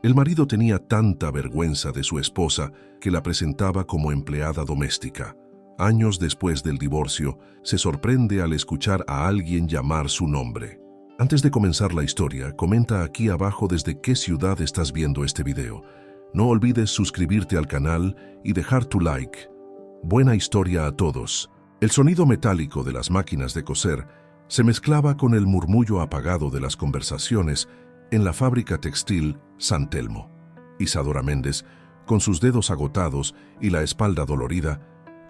El marido tenía tanta vergüenza de su esposa que la presentaba como empleada doméstica. Años después del divorcio, se sorprende al escuchar a alguien llamar su nombre. Antes de comenzar la historia, comenta aquí abajo desde qué ciudad estás viendo este video. No olvides suscribirte al canal y dejar tu like. Buena historia a todos. El sonido metálico de las máquinas de coser se mezclaba con el murmullo apagado de las conversaciones en la fábrica textil San Telmo. Isadora Méndez, con sus dedos agotados y la espalda dolorida,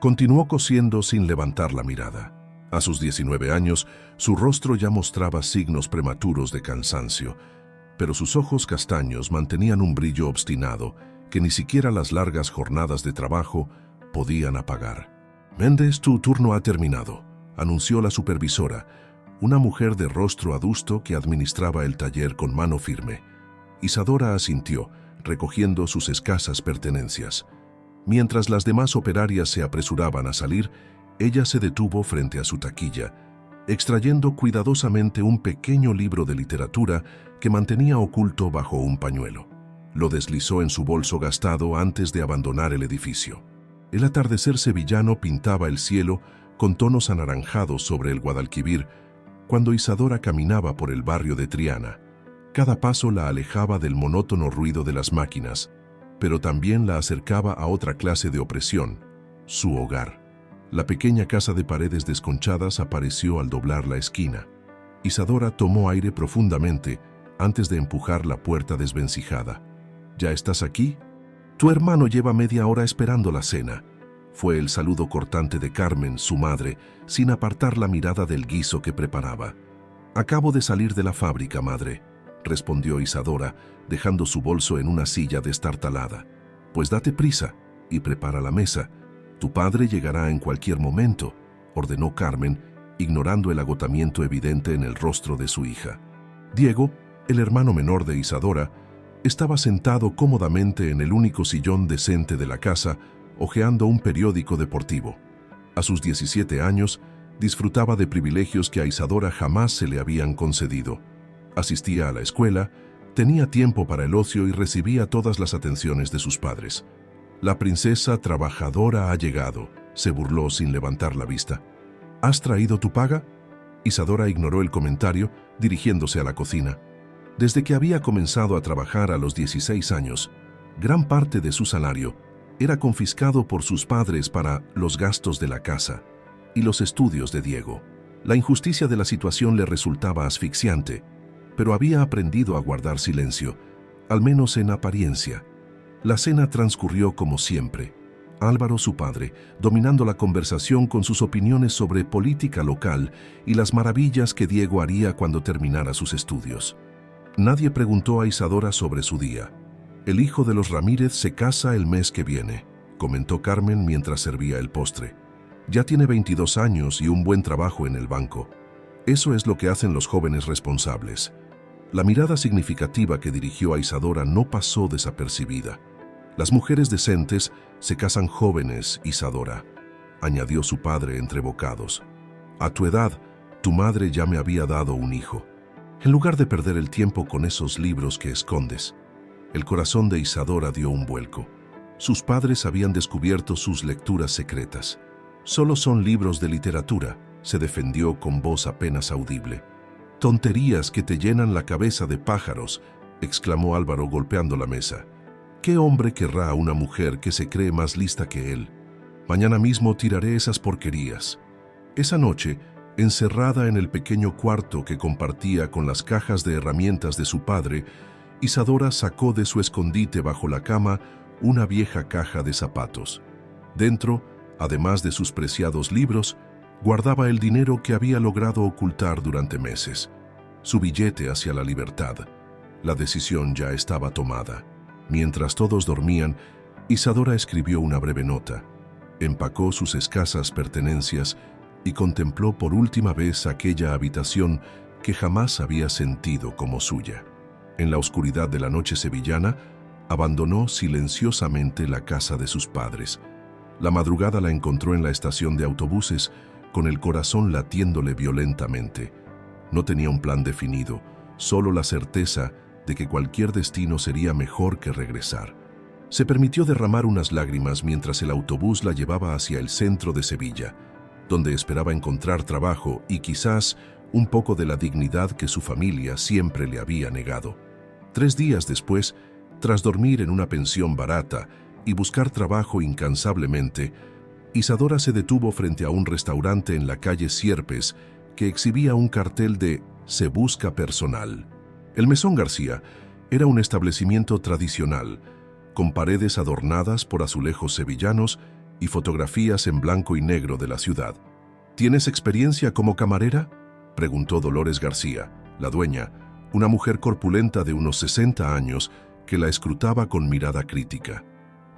continuó cosiendo sin levantar la mirada. A sus 19 años, su rostro ya mostraba signos prematuros de cansancio, pero sus ojos castaños mantenían un brillo obstinado que ni siquiera las largas jornadas de trabajo podían apagar. «Méndez, tu turno ha terminado», anunció la supervisora, una mujer de rostro adusto que administraba el taller con mano firme. Isadora asintió, recogiendo sus escasas pertenencias. Mientras las demás operarias se apresuraban a salir, ella se detuvo frente a su taquilla, extrayendo cuidadosamente un pequeño libro de literatura que mantenía oculto bajo un pañuelo. Lo deslizó en su bolso gastado antes de abandonar el edificio. El atardecer sevillano pintaba el cielo con tonos anaranjados sobre el Guadalquivir cuando Isadora caminaba por el barrio de Triana. Cada paso la alejaba del monótono ruido de las máquinas, pero también la acercaba a otra clase de opresión, su hogar. La pequeña casa de paredes desconchadas apareció al doblar la esquina. Isadora tomó aire profundamente antes de empujar la puerta desvencijada. «¿Ya estás aquí? Tu hermano lleva media hora esperando la cena», fue el saludo cortante de Carmen, su madre, sin apartar la mirada del guiso que preparaba. «Acabo de salir de la fábrica, madre», respondió Isadora, dejando su bolso en una silla destartalada. «Pues date prisa y prepara la mesa. Tu padre llegará en cualquier momento», ordenó Carmen, ignorando el agotamiento evidente en el rostro de su hija. Diego, el hermano menor de Isadora, estaba sentado cómodamente en el único sillón decente de la casa, hojeando un periódico deportivo. A sus 17 años, disfrutaba de privilegios que a Isadora jamás se le habían concedido. Asistía a la escuela, tenía tiempo para el ocio y recibía todas las atenciones de sus padres. «La princesa trabajadora ha llegado», se burló sin levantar la vista. «¿Has traído tu paga?». Isadora ignoró el comentario, dirigiéndose a la cocina. Desde que había comenzado a trabajar a los 16 años, gran parte de su salario era confiscado por sus padres para los gastos de la casa y los estudios de Diego. La injusticia de la situación le resultaba asfixiante, pero había aprendido a guardar silencio, al menos en apariencia. La cena transcurrió como siempre. Álvaro, su padre, dominando la conversación con sus opiniones sobre política local y las maravillas que Diego haría cuando terminara sus estudios. Nadie preguntó a Isadora sobre su día. «El hijo de los Ramírez se casa el mes que viene», comentó Carmen mientras servía el postre. «Ya tiene 22 años y un buen trabajo en el banco. Eso es lo que hacen los jóvenes responsables». La mirada significativa que dirigió a Isadora no pasó desapercibida. «Las mujeres decentes se casan jóvenes, Isadora», añadió su padre entre bocados. «A tu edad, tu madre ya me había dado un hijo. En lugar de perder el tiempo con esos libros que escondes». El corazón de Isadora dio un vuelco. Sus padres habían descubierto sus lecturas secretas. «Solo son libros de literatura», se defendió con voz apenas audible. «Tonterías que te llenan la cabeza de pájaros», exclamó Álvaro golpeando la mesa. «¿Qué hombre querrá a una mujer que se cree más lista que él? Mañana mismo tiraré esas porquerías». Esa noche, encerrada en el pequeño cuarto que compartía con las cajas de herramientas de su padre, Isadora sacó de su escondite bajo la cama una vieja caja de zapatos. Dentro, además de sus preciados libros, guardaba el dinero que había logrado ocultar durante meses, su billete hacia la libertad. La decisión ya estaba tomada. Mientras todos dormían, Isadora escribió una breve nota, empacó sus escasas pertenencias y contempló por última vez aquella habitación que jamás había sentido como suya. En la oscuridad de la noche sevillana, abandonó silenciosamente la casa de sus padres. La madrugada la encontró en la estación de autobuses, con el corazón latiéndole violentamente. No tenía un plan definido, solo la certeza de que cualquier destino sería mejor que regresar. Se permitió derramar unas lágrimas mientras el autobús la llevaba hacia el centro de Sevilla, donde esperaba encontrar trabajo y quizás un poco de la dignidad que su familia siempre le había negado. 3 días después, tras dormir en una pensión barata y buscar trabajo incansablemente, Isadora se detuvo frente a un restaurante en la calle Sierpes que exhibía un cartel de «Se busca personal». El Mesón García era un establecimiento tradicional, con paredes adornadas por azulejos sevillanos y fotografías en blanco y negro de la ciudad. «¿Tienes experiencia como camarera?», preguntó Dolores García, la dueña, una mujer corpulenta de unos 60 años que la escrutaba con mirada crítica.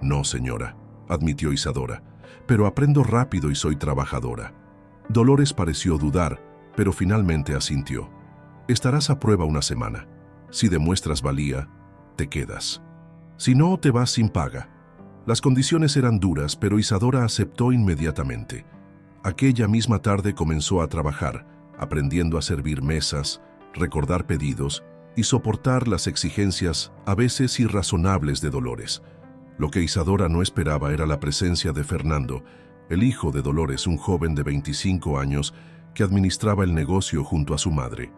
«No, señora», admitió Isadora, «pero aprendo rápido y soy trabajadora». Dolores pareció dudar, pero finalmente asintió. «Estarás a prueba una semana. Si demuestras valía, te quedas. Si no, te vas sin paga». Las condiciones eran duras, pero Isadora aceptó inmediatamente. Aquella misma tarde comenzó a trabajar, aprendiendo a servir mesas, recordar pedidos y soportar las exigencias a veces irrazonables de Dolores. Lo que Isadora no esperaba era la presencia de Fernando, el hijo de Dolores, un joven de 25 años que administraba el negocio junto a su madre.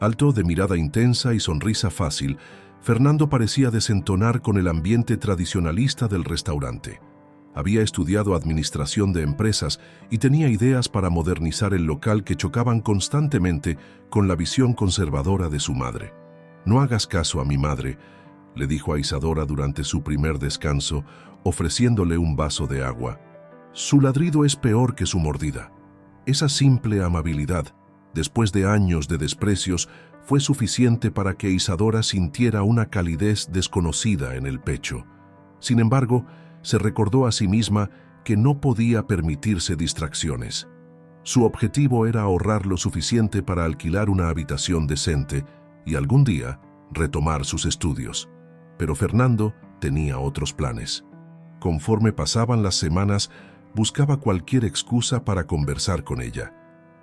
Alto, de mirada intensa y sonrisa fácil, Fernando parecía desentonar con el ambiente tradicionalista del restaurante. Había estudiado administración de empresas y tenía ideas para modernizar el local que chocaban constantemente con la visión conservadora de su madre. «No hagas caso a mi madre», le dijo a Isadora durante su primer descanso, ofreciéndole un vaso de agua. «Su ladrido es peor que su mordida». Esa simple amabilidad, después de años de desprecios, fue suficiente para que Isadora sintiera una calidez desconocida en el pecho. Sin embargo, se recordó a sí misma que no podía permitirse distracciones. Su objetivo era ahorrar lo suficiente para alquilar una habitación decente y algún día retomar sus estudios. Pero Fernando tenía otros planes. Conforme pasaban las semanas, buscaba cualquier excusa para conversar con ella.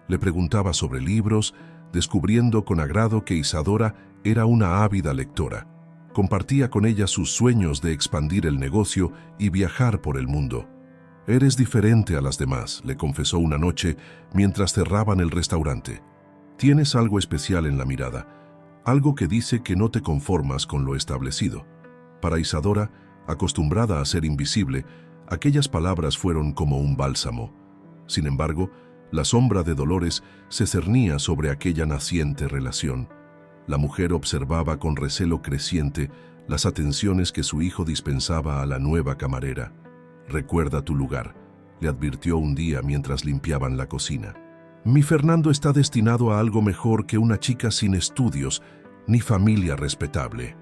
Le preguntaba sobre libros, descubriendo con agrado que Isadora era una ávida lectora. Compartía con ella sus sueños de expandir el negocio y viajar por el mundo. «Eres diferente a las demás», le confesó una noche mientras cerraban el restaurante. «Tienes algo especial en la mirada, algo que dice que no te conformas con lo establecido». Para Isadora, acostumbrada a ser invisible, aquellas palabras fueron como un bálsamo. Sin embargo, la sombra de Dolores se cernía sobre aquella naciente relación. La mujer observaba con recelo creciente las atenciones que su hijo dispensaba a la nueva camarera. «Recuerda tu lugar», le advirtió un día mientras limpiaban la cocina. «Mi Fernando está destinado a algo mejor que una chica sin estudios ni familia respetable».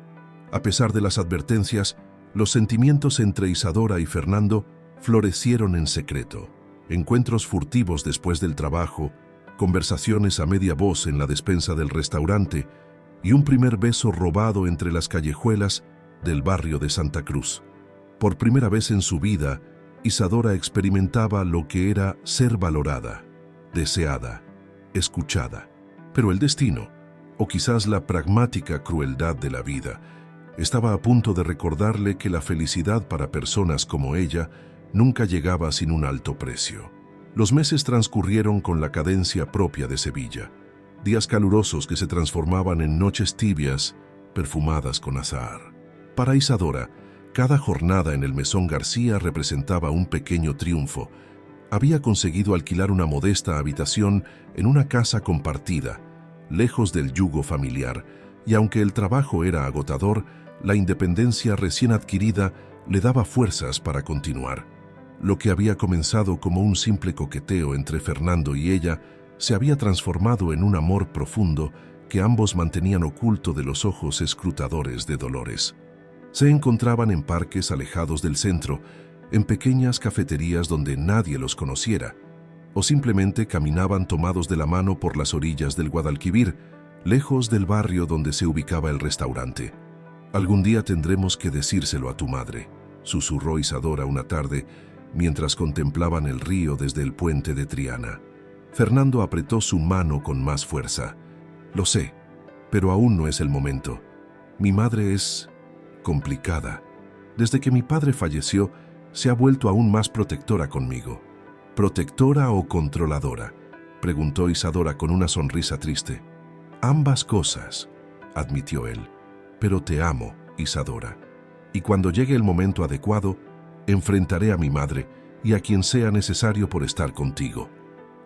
A pesar de las advertencias, los sentimientos entre Isadora y Fernando florecieron en secreto. Encuentros furtivos después del trabajo, conversaciones a media voz en la despensa del restaurante y un primer beso robado entre las callejuelas del barrio de Santa Cruz. Por primera vez en su vida, Isadora experimentaba lo que era ser valorada, deseada, escuchada. Pero el destino, o quizás la pragmática crueldad de la vida, estaba a punto de recordarle que la felicidad para personas como ella nunca llegaba sin un alto precio. Los meses transcurrieron con la cadencia propia de Sevilla, días calurosos que se transformaban en noches tibias, perfumadas con azahar. Para Isadora, cada jornada en el Mesón García representaba un pequeño triunfo. Había conseguido alquilar una modesta habitación en una casa compartida, lejos del yugo familiar, y aunque el trabajo era agotador, la independencia recién adquirida le daba fuerzas para continuar. Lo que había comenzado como un simple coqueteo entre Fernando y ella se había transformado en un amor profundo que ambos mantenían oculto de los ojos escrutadores de Dolores. Se encontraban en parques alejados del centro, en pequeñas cafeterías donde nadie los conociera, o simplemente caminaban tomados de la mano por las orillas del Guadalquivir, lejos del barrio donde se ubicaba el restaurante. «Algún día tendremos que decírselo a tu madre», susurró Isadora una tarde mientras contemplaban el río desde el puente de Triana. Fernando apretó su mano con más fuerza. «Lo sé, pero aún no es el momento. Mi madre es complicada. Desde que mi padre falleció, se ha vuelto aún más protectora conmigo. ¿Protectora o controladora?, preguntó Isadora con una sonrisa triste. Ambas cosas, admitió él. Pero te amo, Isadora. Y cuando llegue el momento adecuado, enfrentaré a mi madre y a quien sea necesario por estar contigo.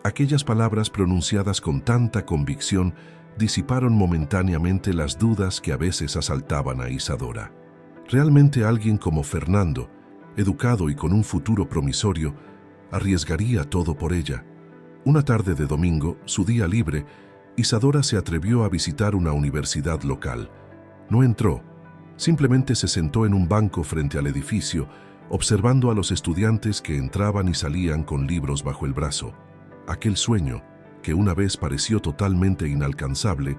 Aquellas palabras pronunciadas con tanta convicción disiparon momentáneamente las dudas que a veces asaltaban a Isadora. Realmente alguien como Fernando, educado y con un futuro promisorio, arriesgaría todo por ella. Una tarde de domingo, su día libre, Isadora se atrevió a visitar una universidad local. No entró, simplemente se sentó en un banco frente al edificio, observando a los estudiantes que entraban y salían con libros bajo el brazo. Aquel sueño, que una vez pareció totalmente inalcanzable,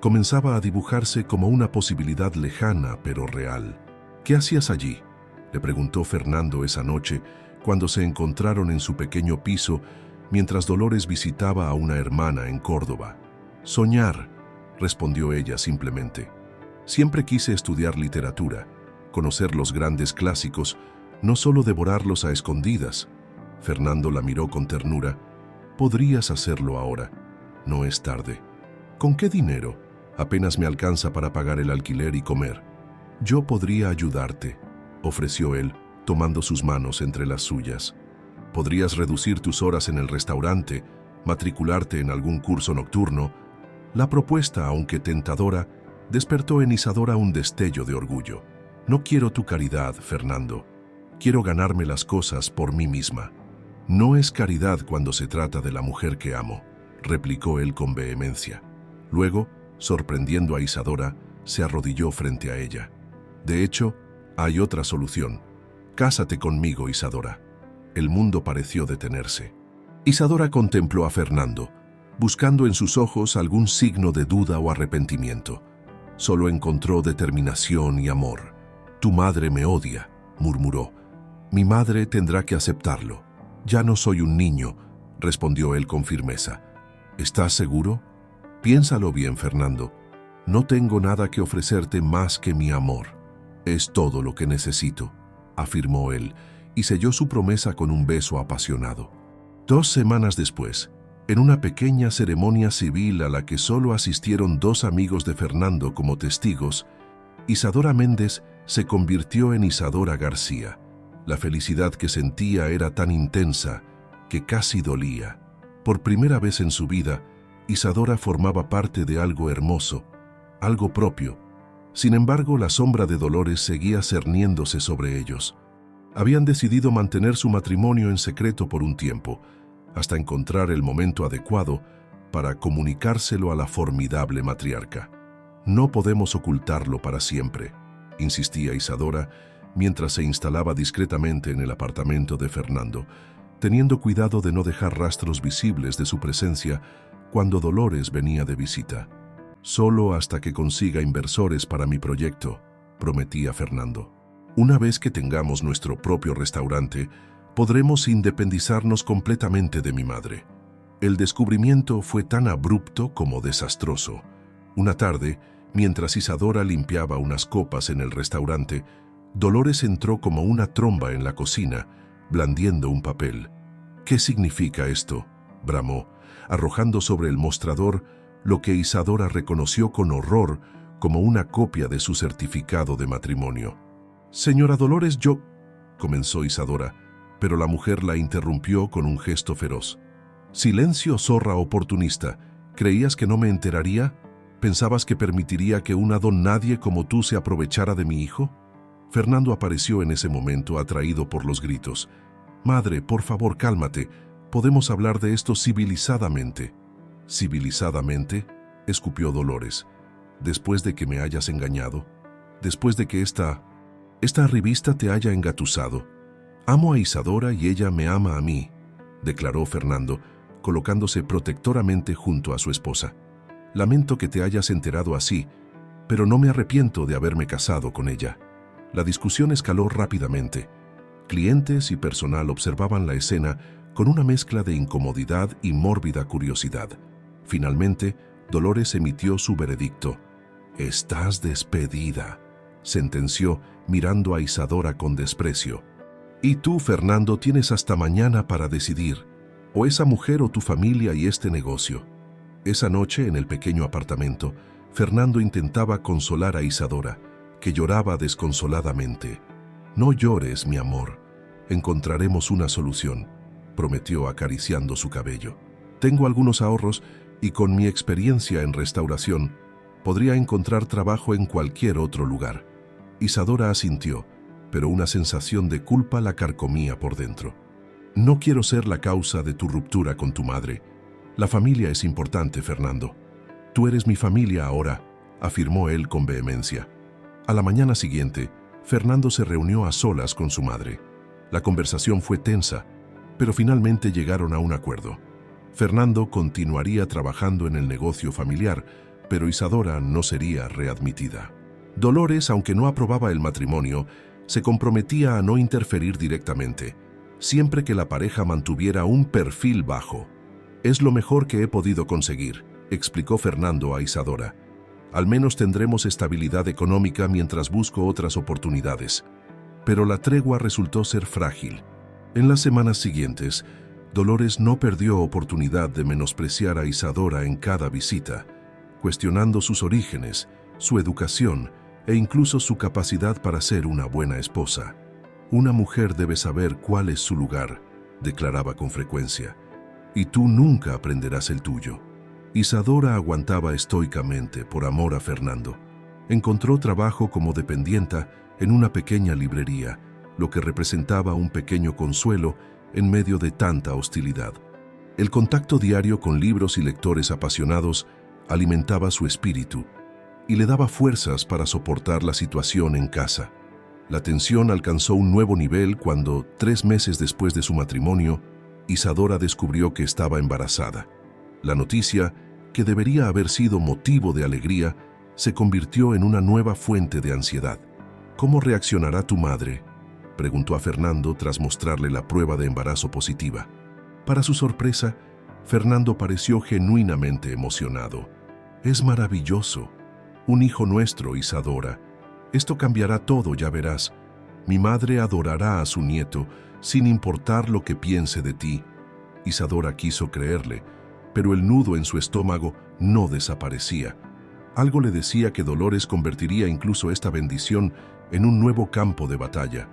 comenzaba a dibujarse como una posibilidad lejana pero real. ¿Qué hacías allí?, le preguntó Fernando esa noche, cuando se encontraron en su pequeño piso, mientras Dolores visitaba a una hermana en Córdoba. Soñar, respondió ella simplemente. Siempre quise estudiar literatura, conocer los grandes clásicos, no solo devorarlos a escondidas. Fernando la miró con ternura. Podrías hacerlo ahora. No es tarde. ¿Con qué dinero? Apenas me alcanza para pagar el alquiler y comer. Yo podría ayudarte, ofreció él, tomando sus manos entre las suyas. Podrías reducir tus horas en el restaurante, matricularte en algún curso nocturno. La propuesta, aunque tentadora, despertó en Isadora un destello de orgullo. No quiero tu caridad, Fernando. Quiero ganarme las cosas por mí misma. No es caridad cuando se trata de la mujer que amo, replicó él con vehemencia. Luego, sorprendiendo a Isadora, se arrodilló frente a ella. De hecho, hay otra solución. Cásate conmigo, Isadora. El mundo pareció detenerse. Isadora contempló a Fernando, buscando en sus ojos algún signo de duda o arrepentimiento. Solo encontró determinación y amor. Tu madre me odia, murmuró. Mi madre tendrá que aceptarlo. Ya no soy un niño, respondió él con firmeza. ¿Estás seguro? Piénsalo bien, Fernando. No tengo nada que ofrecerte más que mi amor. Es todo lo que necesito, afirmó él, y selló su promesa con un beso apasionado. 2 semanas después, en una pequeña ceremonia civil a la que solo asistieron 2 amigos de Fernando como testigos, Isadora Méndez se convirtió en Isadora García. La felicidad que sentía era tan intensa que casi dolía. Por primera vez en su vida, Isadora formaba parte de algo hermoso, algo propio. Sin embargo, la sombra de Dolores seguía cerniéndose sobre ellos. Habían decidido mantener su matrimonio en secreto por un tiempo, hasta encontrar el momento adecuado para comunicárselo a la formidable matriarca. No podemos ocultarlo para siempre, insistía Isadora, mientras se instalaba discretamente en el apartamento de Fernando, teniendo cuidado de no dejar rastros visibles de su presencia cuando Dolores venía de visita. Solo hasta que consiga inversores para mi proyecto, prometía Fernando. Una vez que tengamos nuestro propio restaurante, podremos independizarnos completamente de mi madre. El descubrimiento fue tan abrupto como desastroso. Una tarde, mientras Isadora limpiaba unas copas en el restaurante, Dolores entró como una tromba en la cocina, blandiendo un papel. ¿Qué significa esto?, bramó, arrojando sobre el mostrador lo que Isadora reconoció con horror como una copia de su certificado de matrimonio. «Señora Dolores, yo…», comenzó Isadora, pero la mujer la interrumpió con un gesto feroz. «Silencio, zorra oportunista. ¿Creías que no me enteraría? ¿Pensabas que permitiría que una don nadie como tú se aprovechara de mi hijo?». Fernando apareció en ese momento, atraído por los gritos. «Madre, por favor, cálmate. Podemos hablar de esto civilizadamente». «¿Civilizadamente?», escupió Dolores. «¿Después de que me hayas engañado? ¿Después de que esta revista te haya engatusado? Amo a Isadora y ella me ama a mí», declaró Fernando, colocándose protectoramente junto a su esposa. «Lamento que te hayas enterado así, pero no me arrepiento de haberme casado con ella». La discusión escaló rápidamente. Clientes y personal observaban la escena con una mezcla de incomodidad y mórbida curiosidad. Finalmente, Dolores emitió su veredicto. «Estás despedida», sentenció mirando a Isadora con desprecio. «Y tú, Fernando, tienes hasta mañana para decidir, o esa mujer o tu familia y este negocio». Esa noche, en el pequeño apartamento, Fernando intentaba consolar a Isadora, que lloraba desconsoladamente. «No llores, mi amor. Encontraremos una solución», prometió acariciando su cabello. «Tengo algunos ahorros y con mi experiencia en restauración podría encontrar trabajo en cualquier otro lugar». Isadora asintió, pero una sensación de culpa la carcomía por dentro. «No quiero ser la causa de tu ruptura con tu madre. La familia es importante, Fernando. Tú eres mi familia ahora», afirmó él con vehemencia. A la mañana siguiente, Fernando se reunió a solas con su madre. La conversación fue tensa, pero finalmente llegaron a un acuerdo. Fernando continuaría trabajando en el negocio familiar, pero Isadora no sería readmitida. Dolores, aunque no aprobaba el matrimonio, se comprometía a no interferir directamente, siempre que la pareja mantuviera un perfil bajo. «Es lo mejor que he podido conseguir», explicó Fernando a Isadora. «Al menos tendremos estabilidad económica mientras busco otras oportunidades». Pero la tregua resultó ser frágil. En las semanas siguientes, Dolores no perdió oportunidad de menospreciar a Isadora en cada visita, cuestionando sus orígenes, su educación e incluso su capacidad para ser una buena esposa. «Una mujer debe saber cuál es su lugar», declaraba con frecuencia, «y tú nunca aprenderás el tuyo». Isadora aguantaba estoicamente por amor a Fernando. Encontró trabajo como dependienta en una pequeña librería, lo que representaba un pequeño consuelo en medio de tanta hostilidad. El contacto diario con libros y lectores apasionados alimentaba su espíritu y le daba fuerzas para soportar la situación en casa. La tensión alcanzó un nuevo nivel cuando, 3 meses después de su matrimonio, Isadora descubrió que estaba embarazada. La noticia, que debería haber sido motivo de alegría, se convirtió en una nueva fuente de ansiedad. «¿Cómo reaccionará tu madre?», preguntó a Fernando tras mostrarle la prueba de embarazo positiva. Para su sorpresa, Fernando pareció genuinamente emocionado. «Es maravilloso. Un hijo nuestro, Isadora. Esto cambiará todo, ya verás. Mi madre adorará a su nieto, sin importar lo que piense de ti». Isadora quiso creerle, pero el nudo en su estómago no desaparecía. Algo le decía que Dolores convertiría incluso esta bendición en un nuevo campo de batalla.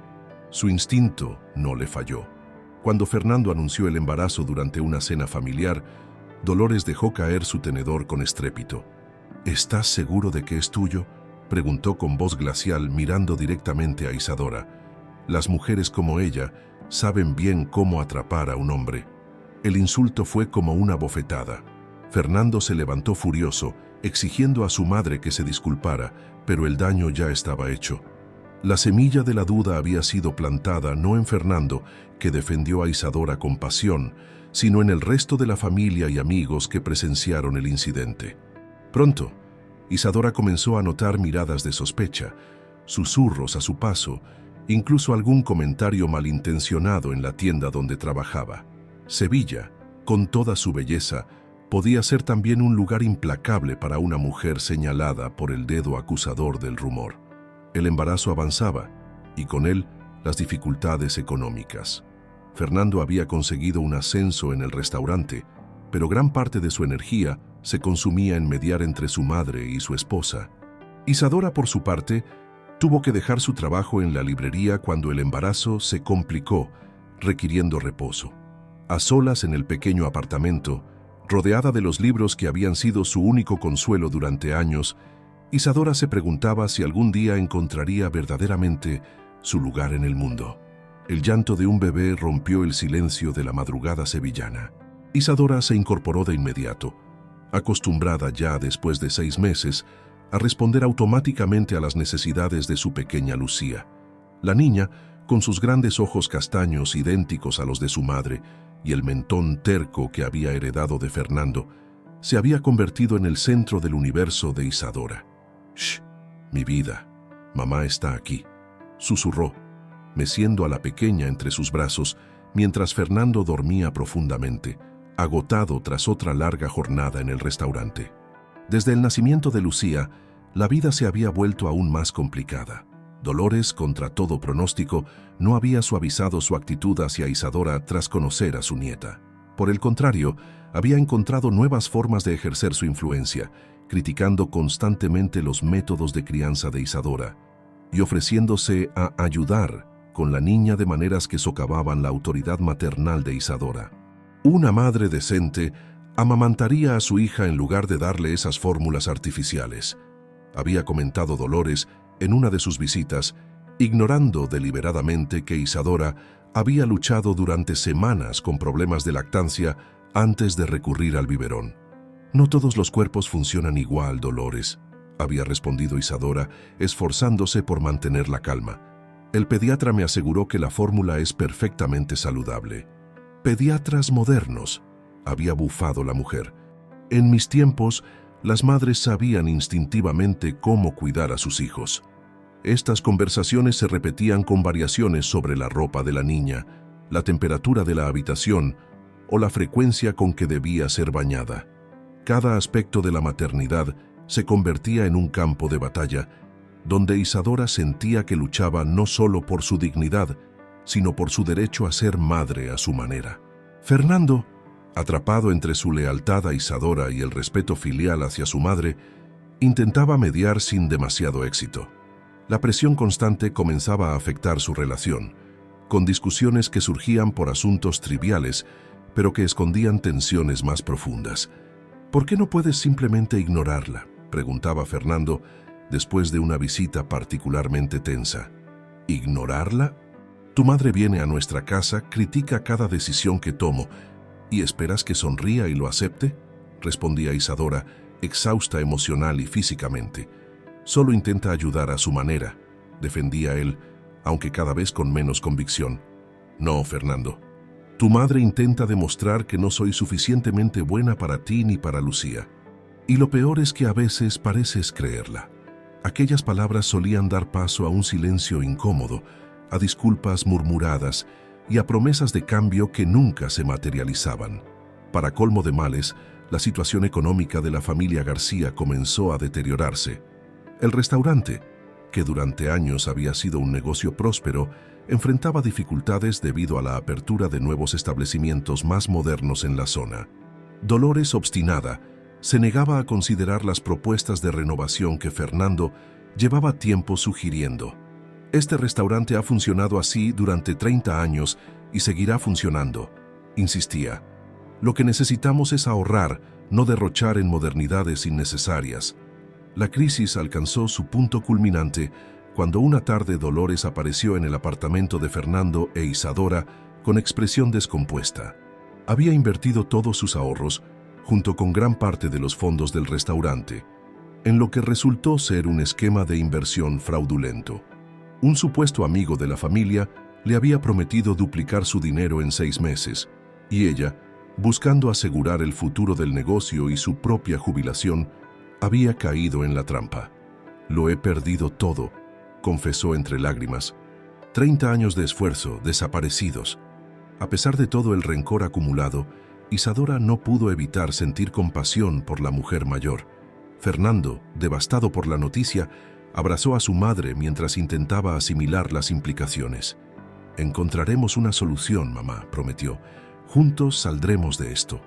Su instinto no le falló. Cuando Fernando anunció el embarazo durante una cena familiar, Dolores dejó caer su tenedor con estrépito. «¿Estás seguro de que es tuyo?», preguntó con voz glacial mirando directamente a Isadora. Las mujeres como ella saben bien cómo atrapar a un hombre. El insulto fue como una bofetada. Fernando se levantó furioso, exigiendo a su madre que se disculpara, pero el daño ya estaba hecho. La semilla de la duda había sido plantada no en Fernando, que defendió a Isadora con pasión, sino en el resto de la familia y amigos que presenciaron el incidente. Pronto, Isadora comenzó a notar miradas de sospecha, susurros a su paso, incluso algún comentario malintencionado en la tienda donde trabajaba. Sevilla, con toda su belleza, podía ser también un lugar implacable para una mujer señalada por el dedo acusador del rumor. El embarazo avanzaba, y con él las dificultades económicas. Fernando había conseguido un ascenso en el restaurante, pero gran parte de su energía se consumía en mediar entre su madre y su esposa. Isadora, por su parte, tuvo que dejar su trabajo en la librería cuando el embarazo se complicó, requiriendo reposo. A solas en el pequeño apartamento, rodeada de los libros que habían sido su único consuelo durante años, Isadora se preguntaba si algún día encontraría verdaderamente su lugar en el mundo. El llanto de un bebé rompió el silencio de la madrugada sevillana. Isadora se incorporó de inmediato, acostumbrada ya después de 6 meses a responder automáticamente a las necesidades de su pequeña Lucía. La niña, con sus grandes ojos castaños idénticos a los de su madre y el mentón terco que había heredado de Fernando, se había convertido en el centro del universo de Isadora. «Shh, mi vida, mamá está aquí», susurró, meciendo a la pequeña entre sus brazos mientras Fernando dormía profundamente, agotado tras otra larga jornada en el restaurante. Desde el nacimiento de Lucía, La vida se había vuelto aún más complicada. Dolores, contra todo pronóstico, no había suavizado su actitud hacia Isadora tras conocer a su nieta. Por el contrario, había encontrado nuevas formas de ejercer su influencia, criticando constantemente los métodos de crianza de Isadora y ofreciéndose a ayudar con la niña de maneras que socavaban la autoridad maternal de Isadora. Una madre decente amamantaría a su hija en lugar de darle esas fórmulas artificiales, había comentado Dolores en una de sus visitas, ignorando deliberadamente que Isadora había luchado durante semanas con problemas de lactancia antes de recurrir al biberón. No todos los cuerpos funcionan igual, Dolores, había respondido Isadora, esforzándose por mantener la calma. El pediatra me aseguró que la fórmula es perfectamente saludable. Pediatras modernos, había bufado la mujer. En mis tiempos, las madres sabían instintivamente cómo cuidar a sus hijos. Estas conversaciones se repetían con variaciones sobre la ropa de la niña, la temperatura de la habitación o la frecuencia con que debía ser bañada. Cada aspecto de la maternidad se convertía en un campo de batalla, donde Isadora sentía que luchaba no solo por su dignidad, sino por su derecho a ser madre a su manera. Fernando, atrapado entre su lealtad a Isadora y el respeto filial hacia su madre, intentaba mediar sin demasiado éxito. La presión constante comenzaba a afectar su relación, con discusiones que surgían por asuntos triviales, pero que escondían tensiones más profundas. ¿Por qué no puedes simplemente ignorarla?, preguntaba Fernando después de una visita particularmente tensa. ¿Ignorarla? Tu madre viene a nuestra casa, critica cada decisión que tomo, ¿y esperas que sonría y lo acepte?, respondía Isadora, exhausta emocional y físicamente. Solo intenta ayudar a su manera, defendía él, aunque cada vez con menos convicción. No, Fernando. Tu madre intenta demostrar que no soy suficientemente buena para ti ni para Lucía. Y lo peor es que a veces pareces creerla. Aquellas palabras solían dar paso a un silencio incómodo, a disculpas murmuradas y a promesas de cambio que nunca se materializaban. Para colmo de males, la situación económica de la familia García comenzó a deteriorarse. El restaurante, que durante años había sido un negocio próspero, enfrentaba dificultades debido a la apertura de nuevos establecimientos más modernos en la zona. Dolores, obstinada, se negaba a considerar las propuestas de renovación que Fernando llevaba tiempo sugiriendo. Este restaurante ha funcionado así durante 30 años y seguirá funcionando, insistía. Lo que necesitamos es ahorrar, no derrochar en modernidades innecesarias. La crisis alcanzó su punto culminante cuando una tarde Dolores apareció en el apartamento de Fernando e Isadora con expresión descompuesta. Había invertido todos sus ahorros, junto con gran parte de los fondos del restaurante, en lo que resultó ser un esquema de inversión fraudulento. Un supuesto amigo de la familia le había prometido duplicar su dinero en 6 meses, y ella, buscando asegurar el futuro del negocio y su propia jubilación, había caído en la trampa. Lo he perdido todo, confesó entre lágrimas. 30 años de esfuerzo, desaparecidos. A pesar de todo el rencor acumulado, Isadora no pudo evitar sentir compasión por la mujer mayor. Fernando, devastado por la noticia, abrazó a su madre mientras intentaba asimilar las implicaciones. Encontraremos una solución, mamá, prometió. Juntos saldremos de esto.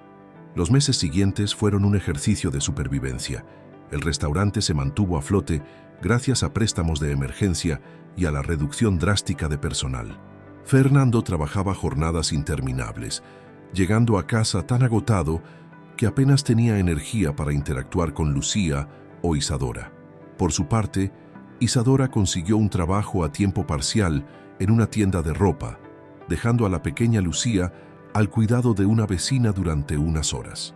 Los meses siguientes fueron un ejercicio de supervivencia. El restaurante se mantuvo a flote gracias a préstamos de emergencia y a la reducción drástica de personal. Fernando trabajaba jornadas interminables, llegando a casa tan agotado que apenas tenía energía para interactuar con Lucía o Isadora. Por su parte, Isadora consiguió un trabajo a tiempo parcial en una tienda de ropa, dejando a la pequeña Lucía al cuidado de una vecina durante unas horas.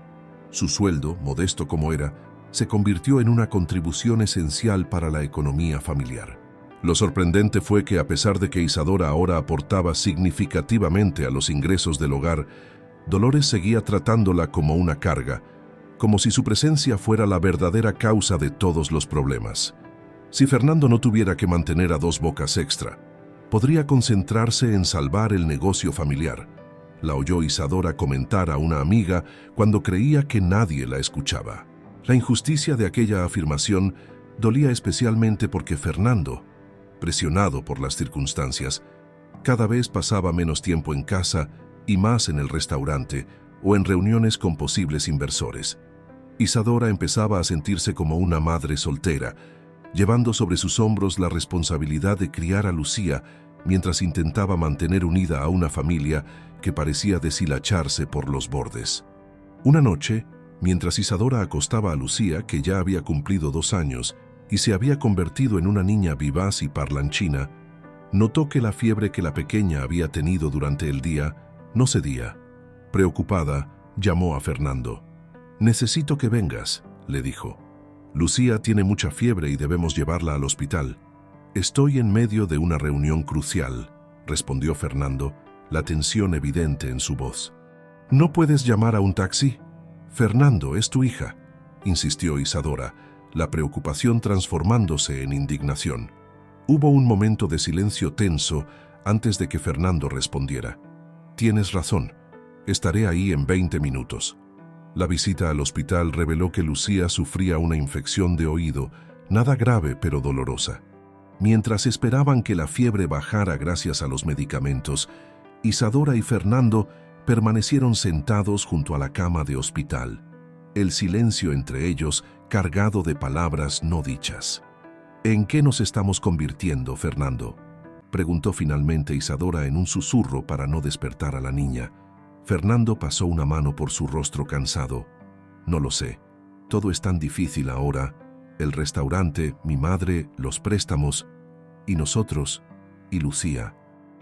Su sueldo, modesto como era, se convirtió en una contribución esencial para la economía familiar. Lo sorprendente fue que, a pesar de que Isadora ahora aportaba significativamente a los ingresos del hogar, Dolores seguía tratándola como una carga, como si su presencia fuera la verdadera causa de todos los problemas. Si Fernando no tuviera que mantener a 2 bocas extra, podría concentrarse en salvar el negocio familiar, la oyó Isadora comentar a una amiga cuando creía que nadie la escuchaba. La injusticia de aquella afirmación Dolía especialmente porque Fernando, presionado por las circunstancias, cada vez pasaba menos tiempo en casa y más en el restaurante o en reuniones con posibles inversores. Isadora empezaba a sentirse como una madre soltera, llevando sobre sus hombros la responsabilidad de criar a Lucía mientras intentaba mantener unida a una familia que parecía deshilacharse por los bordes. Una noche, mientras Isadora acostaba a Lucía, que ya había cumplido 2 años y se había convertido en una niña vivaz y parlanchina, notó que la fiebre que la pequeña había tenido durante el día no cedía. Preocupada, llamó a Fernando. «Necesito que vengas», le dijo. «Lucía tiene mucha fiebre y debemos llevarla al hospital». «Estoy en medio de una reunión crucial», respondió Fernando, la tensión evidente en su voz. «¿No puedes llamar a un taxi?» «Fernando, es tu hija», insistió Isadora, la preocupación transformándose en indignación. Hubo un momento de silencio tenso antes de que Fernando respondiera. «Tienes razón, estaré ahí en 20 minutos». La visita al hospital reveló que Lucía sufría una infección de oído, nada grave pero dolorosa. Mientras esperaban que la fiebre bajara gracias a los medicamentos, Isadora y Fernando permanecieron sentados junto a la cama de hospital, el silencio entre ellos cargado de palabras no dichas. «¿En qué nos estamos convirtiendo, Fernando?», preguntó finalmente Isadora en un susurro para no despertar a la niña. Fernando pasó una mano por su rostro cansado. «No lo sé. Todo es tan difícil ahora. El restaurante, mi madre, los préstamos, y nosotros, y Lucía.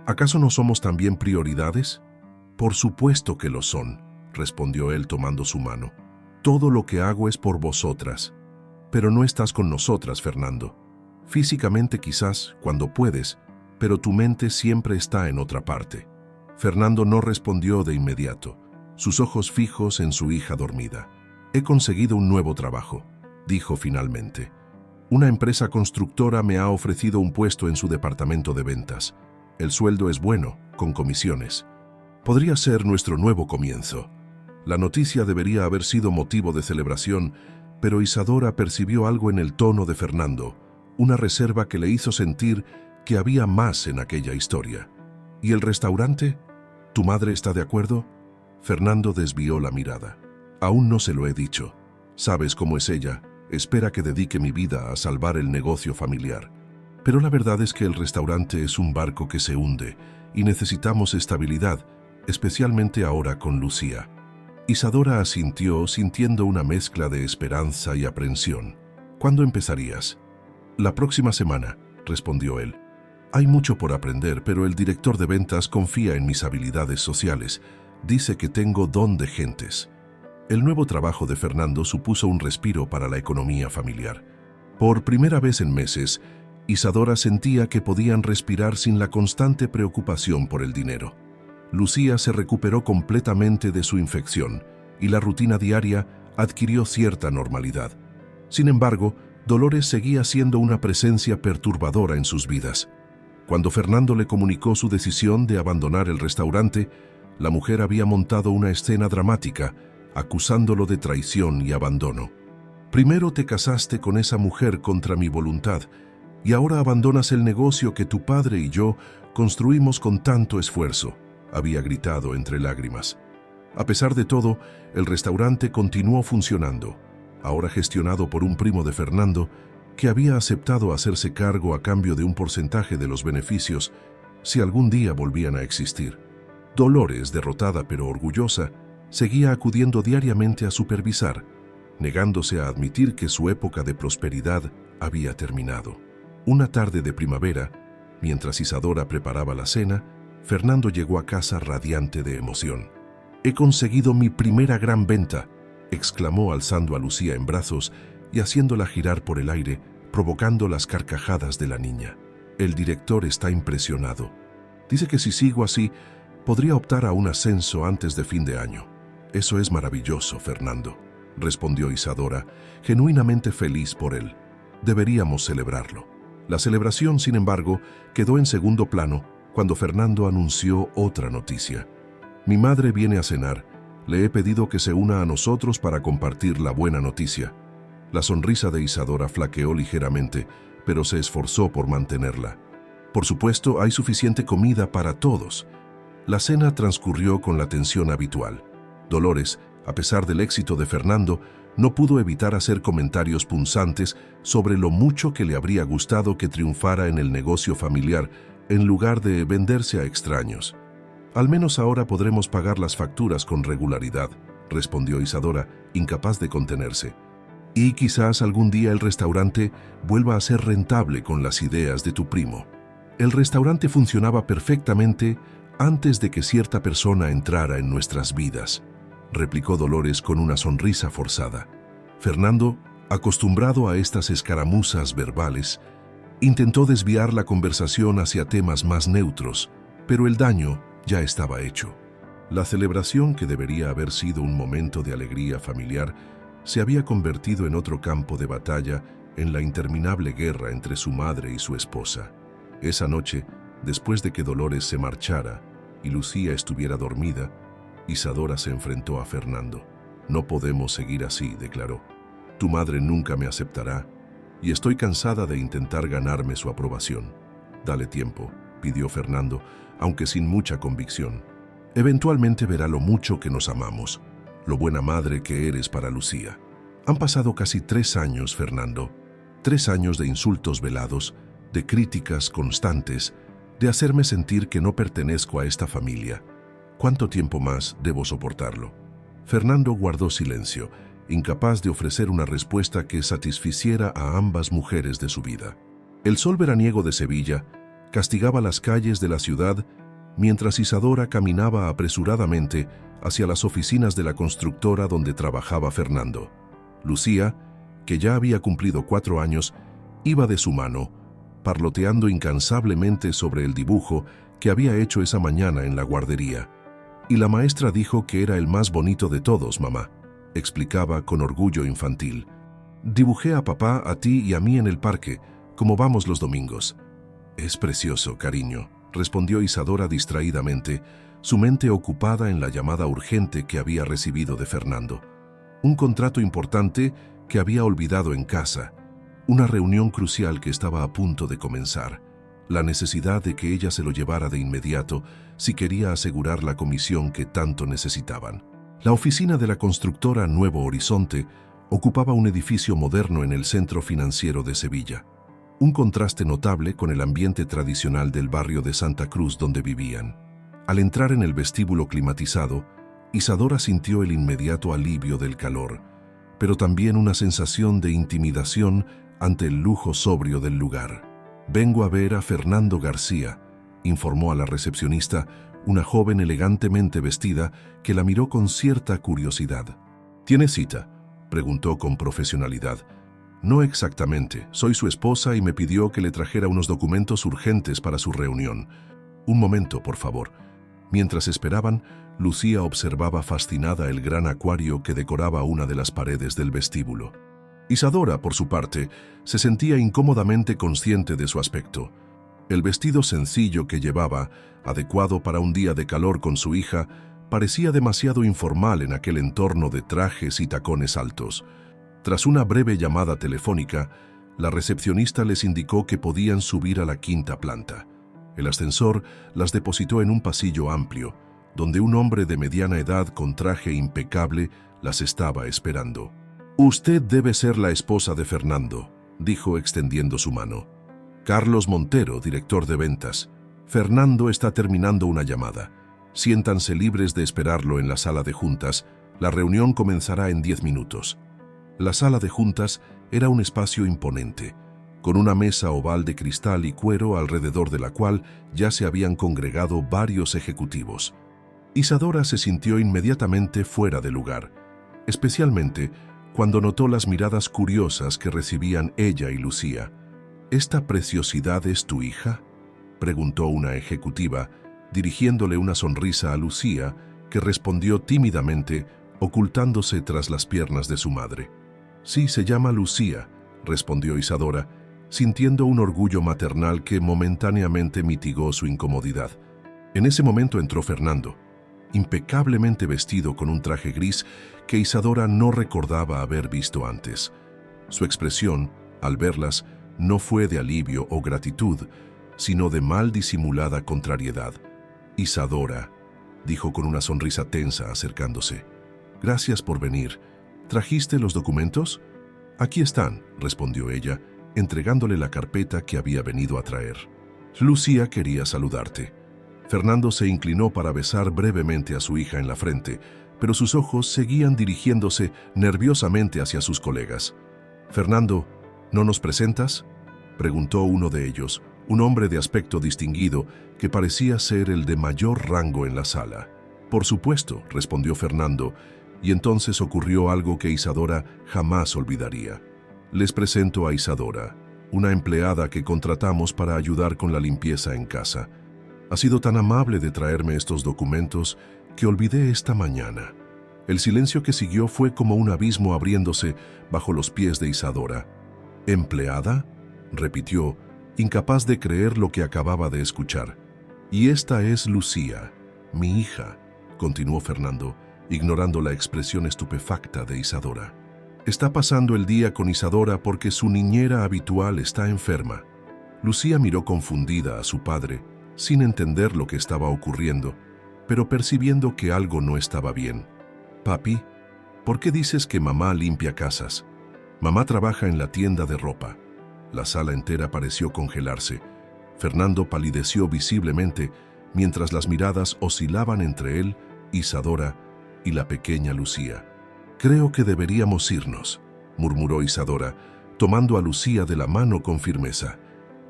¿Acaso no somos también prioridades?». «Por supuesto que lo son», respondió él tomando su mano. «Todo lo que hago es por vosotras. Pero no estás con nosotras, Fernando. Físicamente quizás, cuando puedes, pero tu mente siempre está en otra parte». Fernando no respondió de inmediato, sus ojos fijos en su hija dormida. «He conseguido un nuevo trabajo», dijo finalmente. «Una empresa constructora me ha ofrecido un puesto en su departamento de ventas. El sueldo es bueno, con comisiones. Podría ser nuestro nuevo comienzo». La noticia debería haber sido motivo de celebración, pero Isadora percibió algo en el tono de Fernando, una reserva que le hizo sentir que había más en aquella historia. «¿Y el restaurante? ¿Tu madre está de acuerdo?». Fernando desvió la mirada. «Aún no se lo he dicho. Sabes cómo es ella. Espera que dedique mi vida a salvar el negocio familiar. Pero la verdad es que el restaurante es un barco que se hunde y necesitamos estabilidad, especialmente ahora con Lucía». Isadora asintió, sintiendo una mezcla de esperanza y aprensión. «¿Cuándo empezarías?». «La próxima semana», respondió él. «Hay mucho por aprender, pero el director de ventas confía en mis habilidades sociales. Dice que tengo don de gentes». El nuevo trabajo de Fernando supuso un respiro para la economía familiar. Por primera vez en meses, Isadora sentía que podían respirar sin la constante preocupación por el dinero. Lucía se recuperó completamente de su infección y la rutina diaria adquirió cierta normalidad. Sin embargo, Dolores seguía siendo una presencia perturbadora en sus vidas. Cuando Fernando le comunicó su decisión de abandonar el restaurante, la mujer había montado una escena dramática, acusándolo de traición y abandono. «Primero te casaste con esa mujer contra mi voluntad, y ahora abandonas el negocio que tu padre y yo construimos con tanto esfuerzo», había gritado entre lágrimas. A pesar de todo, el restaurante continuó funcionando, ahora gestionado por un primo de Fernando, que había aceptado hacerse cargo a cambio de un porcentaje de los beneficios si algún día volvían a existir. Dolores, derrotada pero orgullosa, seguía acudiendo diariamente a supervisar, negándose a admitir que su época de prosperidad había terminado. Una tarde de primavera, mientras Isadora preparaba la cena, Fernando llegó a casa radiante de emoción. «He conseguido mi primera gran venta», exclamó alzando a Lucía en brazos y haciéndola girar por el aire, provocando las carcajadas de la niña. «El director está impresionado. Dice que si sigo así, podría optar a un ascenso antes de fin de año». «Eso es maravilloso, Fernando», respondió Isadora, genuinamente feliz por él. «Deberíamos celebrarlo». La celebración, sin embargo, quedó en segundo plano cuando Fernando anunció otra noticia. «Mi madre viene a cenar. Le he pedido que se una a nosotros para compartir la buena noticia». La sonrisa de Isadora flaqueó ligeramente, pero se esforzó por mantenerla. Por supuesto, hay suficiente comida para todos. La cena transcurrió con la tensión habitual. Dolores, a pesar del éxito de Fernando, no pudo evitar hacer comentarios punzantes sobre lo mucho que le habría gustado que triunfara en el negocio familiar en lugar de venderse a extraños. Al menos ahora podremos pagar las facturas con regularidad, respondió Isadora, incapaz de contenerse. Y quizás algún día el restaurante vuelva a ser rentable con las ideas de tu primo. El restaurante funcionaba perfectamente antes de que cierta persona entrara en nuestras vidas, replicó Dolores con una sonrisa forzada. Fernando, acostumbrado a estas escaramuzas verbales, intentó desviar la conversación hacia temas más neutros, pero el daño ya estaba hecho. La celebración, que debería haber sido un momento de alegría familiar, se había convertido en otro campo de batalla en la interminable guerra entre su madre y su esposa. Esa noche, después de que Dolores se marchara y Lucía estuviera dormida, Isadora se enfrentó a Fernando. «No podemos seguir así», declaró. «Tu madre nunca me aceptará y estoy cansada de intentar ganarme su aprobación». «Dale tiempo», pidió Fernando, aunque sin mucha convicción. «Eventualmente verá lo mucho que nos amamos, lo buena madre que eres para Lucía». Han pasado casi 3 años, Fernando. 3 años de insultos velados, de críticas constantes, de hacerme sentir que no pertenezco a esta familia. ¿Cuánto tiempo más debo soportarlo? Fernando guardó silencio, incapaz de ofrecer una respuesta que satisficiera a ambas mujeres de su vida. El sol veraniego de Sevilla castigaba las calles de la ciudad mientras Isadora caminaba apresuradamente hacia las oficinas de la constructora donde trabajaba Fernando. Lucía, que ya había cumplido 4 años, iba de su mano, parloteando incansablemente sobre el dibujo que había hecho esa mañana en la guardería. «Y la maestra dijo que era el más bonito de todos, mamá», explicaba con orgullo infantil. «Dibujé a papá, a ti y a mí en el parque, como vamos los domingos». «Es precioso, cariño», respondió Isadora distraídamente, su mente ocupada en la llamada urgente que había recibido de Fernando. Un contrato importante que había olvidado en casa, una reunión crucial que estaba a punto de comenzar, la necesidad de que ella se lo llevara de inmediato si quería asegurar la comisión que tanto necesitaban. La oficina de la constructora Nuevo Horizonte ocupaba un edificio moderno en el centro financiero de Sevilla, un contraste notable con el ambiente tradicional del barrio de Santa Cruz donde vivían. Al entrar en el vestíbulo climatizado, Isadora sintió el inmediato alivio del calor, pero también una sensación de intimidación ante el lujo sobrio del lugar. «Vengo a ver a Fernando García», informó a la recepcionista, una joven elegantemente vestida que la miró con cierta curiosidad. «¿Tiene cita?», preguntó con profesionalidad. «No exactamente, soy su esposa y me pidió que le trajera unos documentos urgentes para su reunión. Un momento, por favor». Mientras esperaban, Lucía observaba fascinada el gran acuario que decoraba una de las paredes del vestíbulo. Isadora, por su parte, se sentía incómodamente consciente de su aspecto. El vestido sencillo que llevaba, adecuado para un día de calor con su hija, parecía demasiado informal en aquel entorno de trajes y tacones altos. Tras una breve llamada telefónica, la recepcionista les indicó que podían subir a la 5ª planta. El ascensor las depositó en un pasillo amplio, donde un hombre de mediana edad con traje impecable las estaba esperando. «Usted debe ser la esposa de Fernando», dijo extendiendo su mano. «Carlos Montero, director de ventas. Fernando está terminando una llamada. Siéntanse libres de esperarlo en la sala de juntas. La reunión comenzará en 10 minutos». La sala de juntas era un espacio imponente, con una mesa oval de cristal y cuero alrededor de la cual ya se habían congregado varios ejecutivos. Isadora se sintió inmediatamente fuera de lugar, especialmente cuando notó las miradas curiosas que recibían ella y Lucía. «¿Esta preciosidad es tu hija?», preguntó una ejecutiva, dirigiéndole una sonrisa a Lucía, que respondió tímidamente, ocultándose tras las piernas de su madre. «Sí, se llama Lucía», respondió Isadora, sintiendo un orgullo maternal que momentáneamente mitigó su incomodidad. En ese momento entró Fernando, impecablemente vestido con un traje gris que Isadora no recordaba haber visto antes. Su expresión, al verlas, no fue de alivio o gratitud, sino de mal disimulada contrariedad. «Isadora», dijo con una sonrisa tensa acercándose. «Gracias por venir. ¿Trajiste los documentos?» «Aquí están», respondió ella, entregándole la carpeta que había venido a traer. «Lucía quería saludarte». Fernando se inclinó para besar brevemente a su hija en la frente, pero sus ojos seguían dirigiéndose nerviosamente hacia sus colegas. «Fernando, ¿no nos presentas?», preguntó uno de ellos, un hombre de aspecto distinguido que parecía ser el de mayor rango en la sala. «Por supuesto», respondió Fernando, y entonces ocurrió algo que Isadora jamás olvidaría. «Les presento a Isadora, una empleada que contratamos para ayudar con la limpieza en casa. Ha sido tan amable de traerme estos documentos que olvidé esta mañana». El silencio que siguió fue como un abismo abriéndose bajo los pies de Isadora. «¿Empleada?», repitió, incapaz de creer lo que acababa de escuchar. «Y esta es Lucía, mi hija», continuó Fernando, ignorando la expresión estupefacta de Isadora. «Está pasando el día con Isadora porque su niñera habitual está enferma». Lucía miró confundida a su padre, sin entender lo que estaba ocurriendo, pero percibiendo que algo no estaba bien. «Papi, ¿por qué dices que mamá limpia casas? Mamá trabaja en la tienda de ropa». La sala entera pareció congelarse. Fernando palideció visiblemente mientras las miradas oscilaban entre él, Isadora y la pequeña Lucía. «Creo que deberíamos irnos», murmuró Isadora, tomando a Lucía de la mano con firmeza.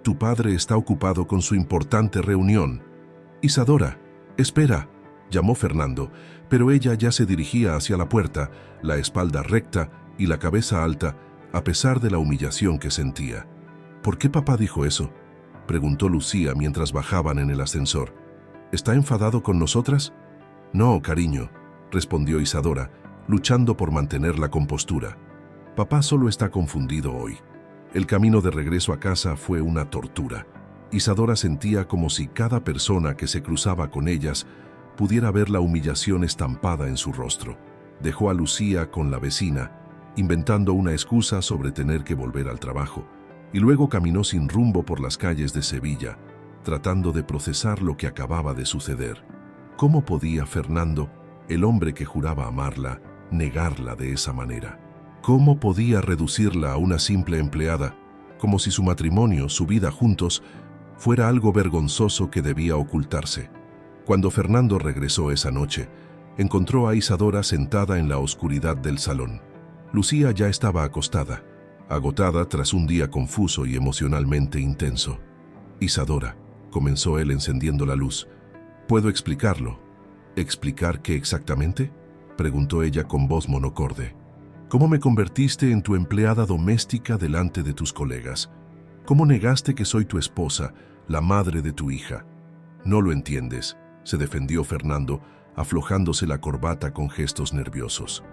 «Tu padre está ocupado con su importante reunión». «Isadora, espera», llamó Fernando, pero ella ya se dirigía hacia la puerta, la espalda recta y la cabeza alta, a pesar de la humillación que sentía. «¿Por qué papá dijo eso?», preguntó Lucía mientras bajaban en el ascensor. «¿Está enfadado con nosotras?». «No, cariño», respondió Isadora, luchando por mantener la compostura. «Papá solo está confundido hoy». El camino de regreso a casa fue una tortura. Isadora sentía como si cada persona que se cruzaba con ellas pudiera ver la humillación estampada en su rostro. Dejó a Lucía con la vecina, inventando una excusa sobre tener que volver al trabajo, y luego caminó sin rumbo por las calles de Sevilla, tratando de procesar lo que acababa de suceder. ¿Cómo podía Fernando, el hombre que juraba amarla, negarla de esa manera? ¿Cómo podía reducirla a una simple empleada, como si su matrimonio, su vida juntos, fuera algo vergonzoso que debía ocultarse? Cuando Fernando regresó esa noche, encontró a Isadora sentada en la oscuridad del salón. Lucía ya estaba acostada, agotada tras un día confuso y emocionalmente intenso. «Isadora», comenzó él encendiendo la luz, «¿puedo explicarlo?». «¿Explicar qué exactamente?», preguntó ella con voz monocorde. «¿Cómo me convertiste en tu empleada doméstica delante de tus colegas? ¿Cómo negaste que soy tu esposa, la madre de tu hija?». «No lo entiendes», se defendió Fernando, aflojándose la corbata con gestos nerviosos.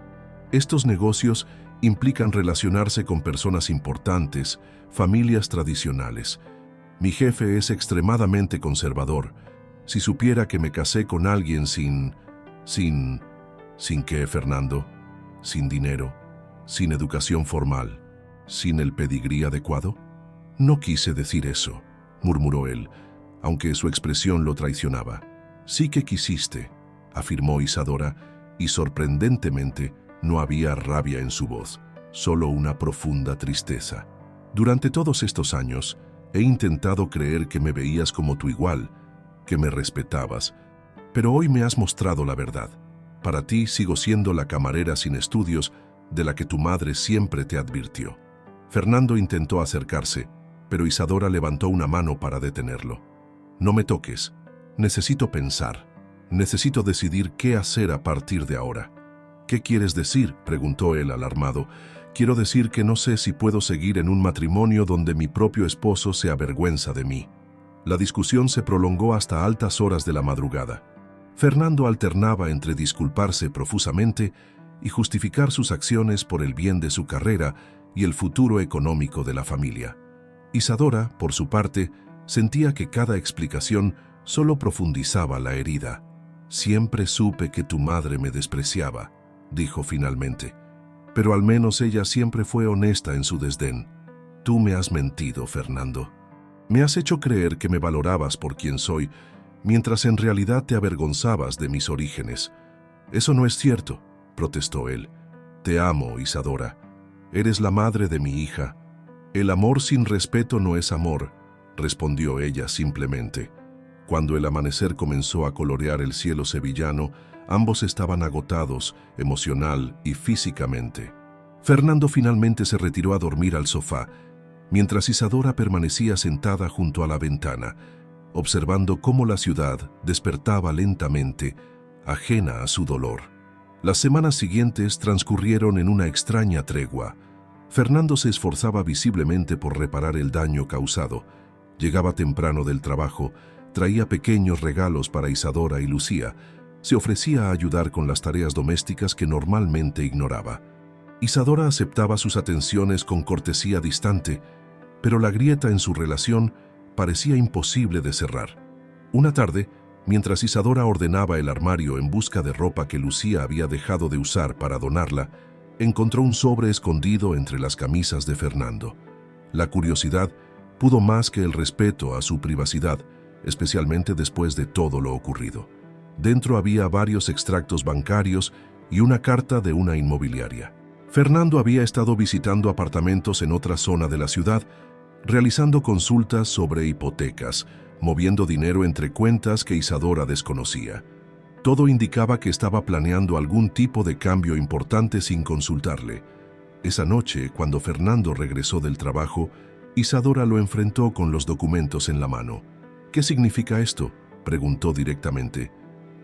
«Estos negocios implican relacionarse con personas importantes, familias tradicionales. Mi jefe es extremadamente conservador. Si supiera que me casé con alguien ¿Sin qué, Fernando? ¿Sin dinero? ¿Sin educación formal? ¿Sin el pedigrí adecuado?». «No quise decir eso», murmuró él, aunque su expresión lo traicionaba. «Sí que quisiste», afirmó Isadora, y sorprendentemente no había rabia en su voz, solo una profunda tristeza. «Durante todos estos años he intentado creer que me veías como tu igual, que me respetabas, pero hoy me has mostrado la verdad. Para ti sigo siendo la camarera sin estudios de la que tu madre siempre te advirtió». Fernando intentó acercarse, pero Isadora levantó una mano para detenerlo. «No me toques. Necesito pensar. Necesito decidir qué hacer a partir de ahora». «¿Qué quieres decir?», preguntó él alarmado. «Quiero decir que no sé si puedo seguir en un matrimonio donde mi propio esposo se avergüenza de mí». La discusión se prolongó hasta altas horas de la madrugada. Fernando alternaba entre disculparse profusamente y justificar sus acciones por el bien de su carrera y el futuro económico de la familia. Isadora, por su parte, sentía que cada explicación solo profundizaba la herida. «Siempre supe que tu madre me despreciaba», dijo finalmente. Pero al menos ella siempre fue honesta en su desdén. Tú me has mentido, Fernando. Me has hecho creer que me valorabas por quien soy, mientras en realidad te avergonzabas de mis orígenes. Eso no es cierto, protestó él. Te amo, Isadora. Eres la madre de mi hija. El amor sin respeto no es amor, respondió ella simplemente. Cuando el amanecer comenzó a colorear el cielo sevillano, ambos estaban agotados, emocional y físicamente. Fernando finalmente se retiró a dormir al sofá, mientras Isadora permanecía sentada junto a la ventana, observando cómo la ciudad despertaba lentamente, ajena a su dolor. Las semanas siguientes transcurrieron en una extraña tregua. Fernando se esforzaba visiblemente por reparar el daño causado. Llegaba temprano del trabajo, traía pequeños regalos para Isadora y Lucía, se ofrecía a ayudar con las tareas domésticas que normalmente ignoraba. Isadora aceptaba sus atenciones con cortesía distante, pero la grieta en su relación parecía imposible de cerrar. Una tarde, mientras Isadora ordenaba el armario en busca de ropa que Lucía había dejado de usar para donarla, encontró un sobre escondido entre las camisas de Fernando. La curiosidad pudo más que el respeto a su privacidad, especialmente después de todo lo ocurrido. Dentro había varios extractos bancarios y una carta de una inmobiliaria. Fernando había estado visitando apartamentos en otra zona de la ciudad, realizando consultas sobre hipotecas, moviendo dinero entre cuentas que Isadora desconocía. Todo indicaba que estaba planeando algún tipo de cambio importante sin consultarle. Esa noche, cuando Fernando regresó del trabajo, Isadora lo enfrentó con los documentos en la mano. ¿Qué significa esto?, preguntó directamente.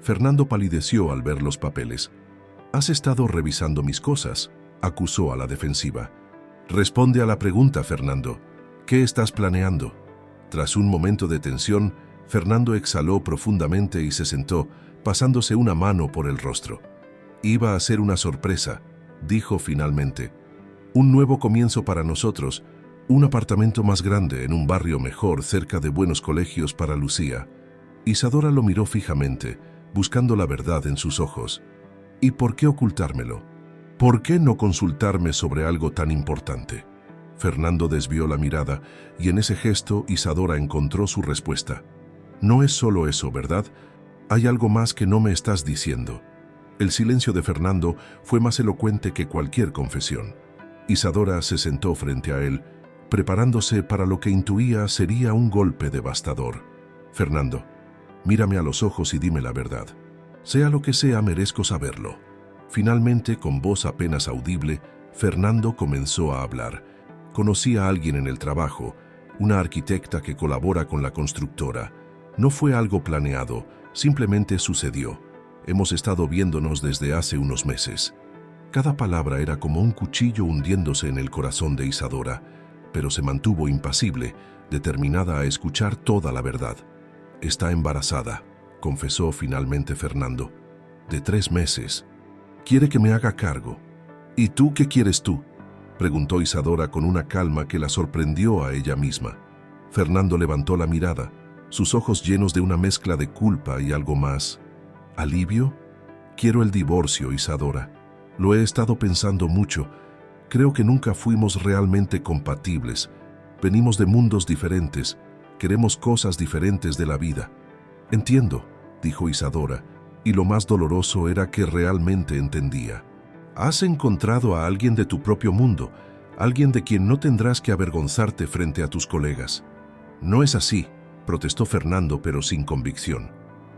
Fernando palideció al ver los papeles. «Has estado revisando mis cosas», acusó a la defensiva. «Responde a la pregunta, Fernando. ¿Qué estás planeando?». Tras un momento de tensión, Fernando exhaló profundamente y se sentó, pasándose una mano por el rostro. «Iba a ser una sorpresa», dijo finalmente. «Un nuevo comienzo para nosotros, un apartamento más grande en un barrio mejor cerca de buenos colegios para Lucía». Isadora lo miró fijamente, buscando la verdad en sus ojos. «¿Y por qué ocultármelo? ¿Por qué no consultarme sobre algo tan importante?». Fernando desvió la mirada y en ese gesto Isadora encontró su respuesta. «No es solo eso, ¿verdad? Hay algo más que no me estás diciendo». El silencio de Fernando fue más elocuente que cualquier confesión. Isadora se sentó frente a él, preparándose para lo que intuía sería un golpe devastador. «Fernando, mírame a los ojos y dime la verdad. Sea lo que sea, merezco saberlo». Finalmente, con voz apenas audible, Fernando comenzó a hablar. «Conocí a alguien en el trabajo, una arquitecta que colabora con la constructora. No fue algo planeado, simplemente sucedió. Hemos estado viéndonos desde hace unos meses». Cada palabra era como un cuchillo hundiéndose en el corazón de Isadora, pero se mantuvo impasible, determinada a escuchar toda la verdad. «Está embarazada», confesó finalmente Fernando. «De 3 meses. Quiere que me haga cargo». «¿Y tú qué quieres tú?», preguntó Isadora con una calma que la sorprendió a ella misma. Fernando levantó la mirada, sus ojos llenos de una mezcla de culpa y algo más. «¿Alivio? Quiero el divorcio, Isadora. Lo he estado pensando mucho. Creo que nunca fuimos realmente compatibles. Venimos de mundos diferentes. Queremos cosas diferentes de la vida». «Entiendo», dijo Isadora, y lo más doloroso era que realmente entendía. «Has encontrado a alguien de tu propio mundo, alguien de quien no tendrás que avergonzarte frente a tus colegas». «No es así», protestó Fernando, pero sin convicción.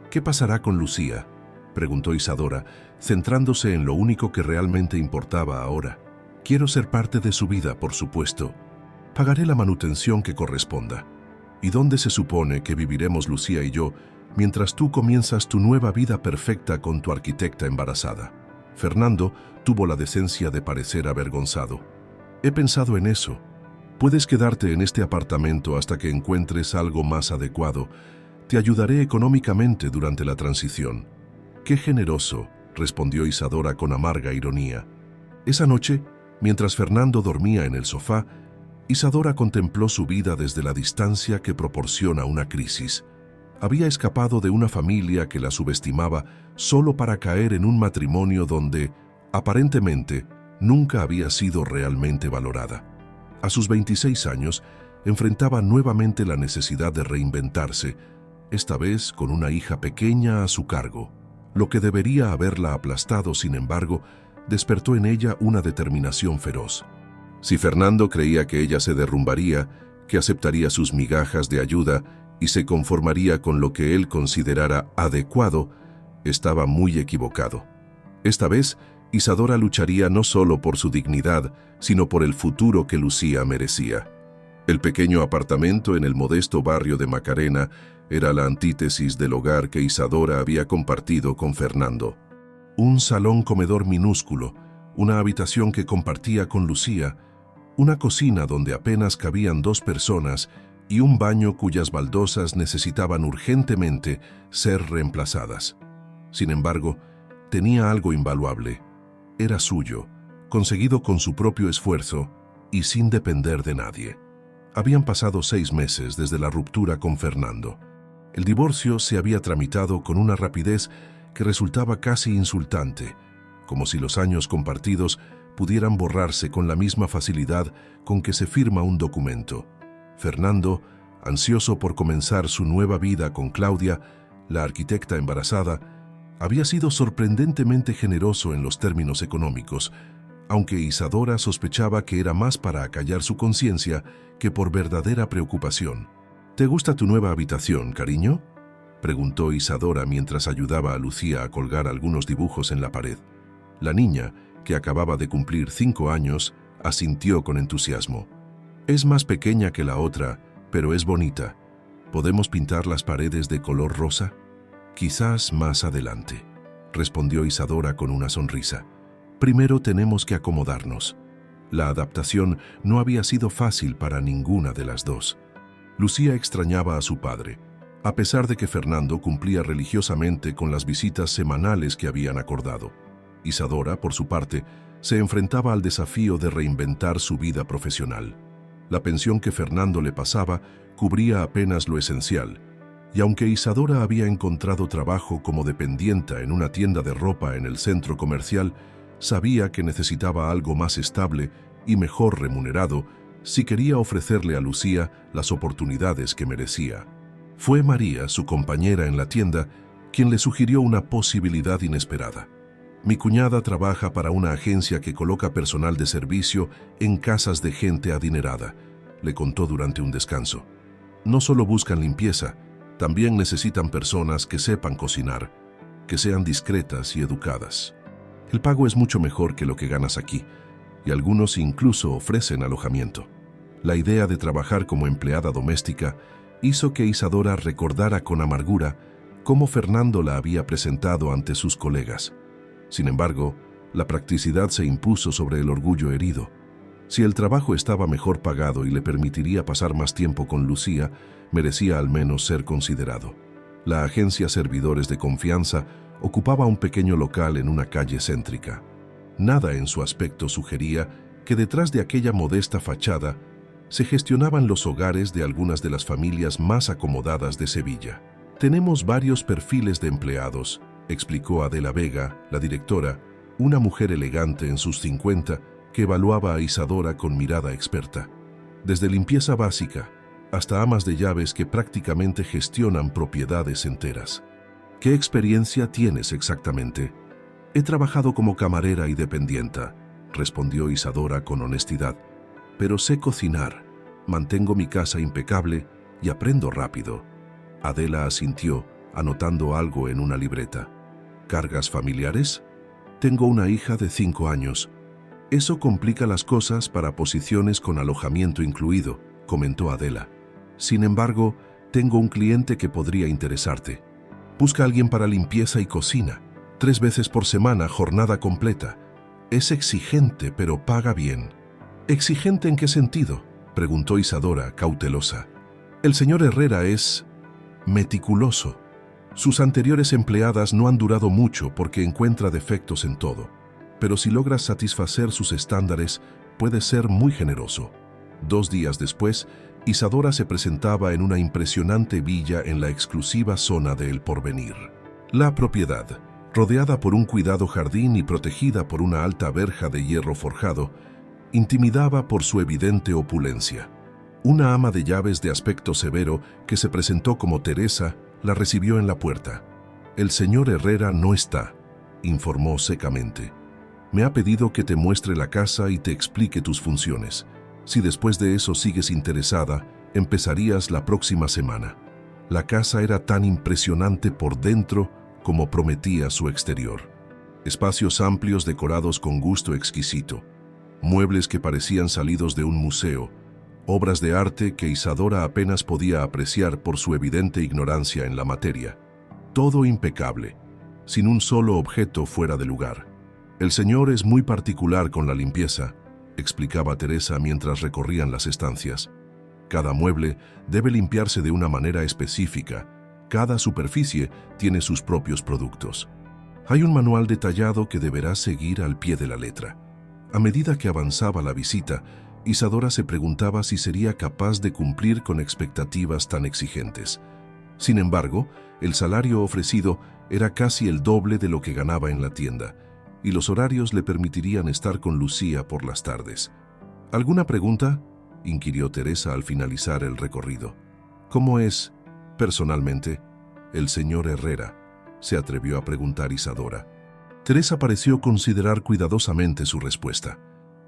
«¿Qué pasará con Lucía?», preguntó Isadora, centrándose en lo único que realmente importaba ahora. «Quiero ser parte de su vida, por supuesto. Pagaré la manutención que corresponda. ¿Y dónde se supone que viviremos Lucía y yo mientras tú comienzas tu nueva vida perfecta con tu arquitecta embarazada?» Fernando tuvo la decencia de parecer avergonzado. «He pensado en eso. Puedes quedarte en este apartamento hasta que encuentres algo más adecuado. Te ayudaré económicamente durante la transición». «Qué generoso», respondió Isadora con amarga ironía. Esa noche, mientras Fernando dormía en el sofá, Isadora contempló su vida desde la distancia que proporciona una crisis. Había escapado de una familia que la subestimaba solo para caer en un matrimonio donde, aparentemente, nunca había sido realmente valorada. A sus 26 años, enfrentaba nuevamente la necesidad de reinventarse, esta vez con una hija pequeña a su cargo. Lo que debería haberla aplastado, sin embargo, despertó en ella una determinación feroz. Si Fernando creía que ella se derrumbaría, que aceptaría sus migajas de ayuda y se conformaría con lo que él considerara adecuado, estaba muy equivocado. Esta vez, Isadora lucharía no solo por su dignidad, sino por el futuro que Lucía merecía. El pequeño apartamento en el modesto barrio de Macarena era la antítesis del hogar que Isadora había compartido con Fernando. Un salón comedor minúsculo, una habitación que compartía con Lucía, una cocina donde apenas cabían 2 personas y un baño cuyas baldosas necesitaban urgentemente ser reemplazadas. Sin embargo, tenía algo invaluable. Era suyo, conseguido con su propio esfuerzo y sin depender de nadie. Habían pasado 6 meses desde la ruptura con Fernando. El divorcio se había tramitado con una rapidez que resultaba casi insultante, como si los años compartidos pudieran borrarse con la misma facilidad con que se firma un documento. Fernando, ansioso por comenzar su nueva vida con Claudia, la arquitecta embarazada, había sido sorprendentemente generoso en los términos económicos, aunque Isadora sospechaba que era más para acallar su conciencia que por verdadera preocupación. ¿Te gusta tu nueva habitación, cariño?, preguntó Isadora mientras ayudaba a Lucía a colgar algunos dibujos en la pared. La niña, que acababa de cumplir 5 años, asintió con entusiasmo. Es más pequeña que la otra, pero es bonita. ¿Podemos pintar las paredes de color rosa? Quizás más adelante, respondió Isadora con una sonrisa. Primero tenemos que acomodarnos. La adaptación no había sido fácil para ninguna de las dos. Lucía extrañaba a su padre, a pesar de que Fernando cumplía religiosamente con las visitas semanales que habían acordado. Isadora, por su parte, se enfrentaba al desafío de reinventar su vida profesional. La pensión que Fernando le pasaba cubría apenas lo esencial, y aunque Isadora había encontrado trabajo como dependienta en una tienda de ropa en el centro comercial, sabía que necesitaba algo más estable y mejor remunerado si quería ofrecerle a Lucía las oportunidades que merecía. Fue María, su compañera en la tienda, quien le sugirió una posibilidad inesperada. Mi cuñada trabaja para una agencia que coloca personal de servicio en casas de gente adinerada, le contó durante un descanso. No solo buscan limpieza, también necesitan personas que sepan cocinar, que sean discretas y educadas. El pago es mucho mejor que lo que ganas aquí, y algunos incluso ofrecen alojamiento. La idea de trabajar como empleada doméstica hizo que Isadora recordara con amargura cómo Fernando la había presentado ante sus colegas. Sin embargo, la practicidad se impuso sobre el orgullo herido. Si el trabajo estaba mejor pagado y le permitiría pasar más tiempo con Lucía, merecía al menos ser considerado. La agencia Servidores de Confianza ocupaba un pequeño local en una calle céntrica. Nada en su aspecto sugería que detrás de aquella modesta fachada se gestionaban los hogares de algunas de las familias más acomodadas de Sevilla. Tenemos varios perfiles de empleados, explicó Adela Vega, la directora, una mujer elegante en sus 50 que evaluaba a Isadora con mirada experta. Desde limpieza básica hasta amas de llaves que prácticamente gestionan propiedades enteras. ¿Qué experiencia tienes exactamente? He trabajado como camarera y dependienta, respondió Isadora con honestidad, pero sé cocinar, mantengo mi casa impecable y aprendo rápido. Adela asintió, anotando algo en una libreta. ¿Cargas familiares? Tengo una hija de 5 años. Eso complica las cosas para posiciones con alojamiento incluido, comentó Adela. Sin embargo, tengo un cliente que podría interesarte. Busca a alguien para limpieza y cocina, 3 veces por semana, jornada completa. Es exigente, pero paga bien. ¿Exigente en qué sentido?, preguntó Isadora, cautelosa. El señor Herrera es meticuloso. Sus anteriores empleadas no han durado mucho porque encuentra defectos en todo, pero si logras satisfacer sus estándares, puede ser muy generoso. 2 días después, Isadora se presentaba en una impresionante villa en la exclusiva zona de El Porvenir. La propiedad, rodeada por un cuidado jardín y protegida por una alta verja de hierro forjado, intimidaba por su evidente opulencia. Una ama de llaves de aspecto severo que se presentó como Teresa la recibió en la puerta. «El señor Herrera no está», informó secamente. «Me ha pedido que te muestre la casa y te explique tus funciones. Si después de eso sigues interesada, empezarías la próxima semana». La casa era tan impresionante por dentro como prometía su exterior. Espacios amplios decorados con gusto exquisito, muebles que parecían salidos de un museo, obras de arte que Isadora apenas podía apreciar por su evidente ignorancia en la materia. Todo impecable, sin un solo objeto fuera de lugar. «El señor es muy particular con la limpieza», explicaba Teresa mientras recorrían las estancias. «Cada mueble debe limpiarse de una manera específica. Cada superficie tiene sus propios productos. Hay un manual detallado que deberás seguir al pie de la letra». A medida que avanzaba la visita, Isadora se preguntaba si sería capaz de cumplir con expectativas tan exigentes. Sin embargo, el salario ofrecido era casi el doble de lo que ganaba en la tienda, y los horarios le permitirían estar con Lucía por las tardes. «¿Alguna pregunta?», inquirió Teresa al finalizar el recorrido. «¿Cómo es, personalmente, el señor Herrera?», se atrevió a preguntar Isadora. Teresa pareció considerar cuidadosamente su respuesta.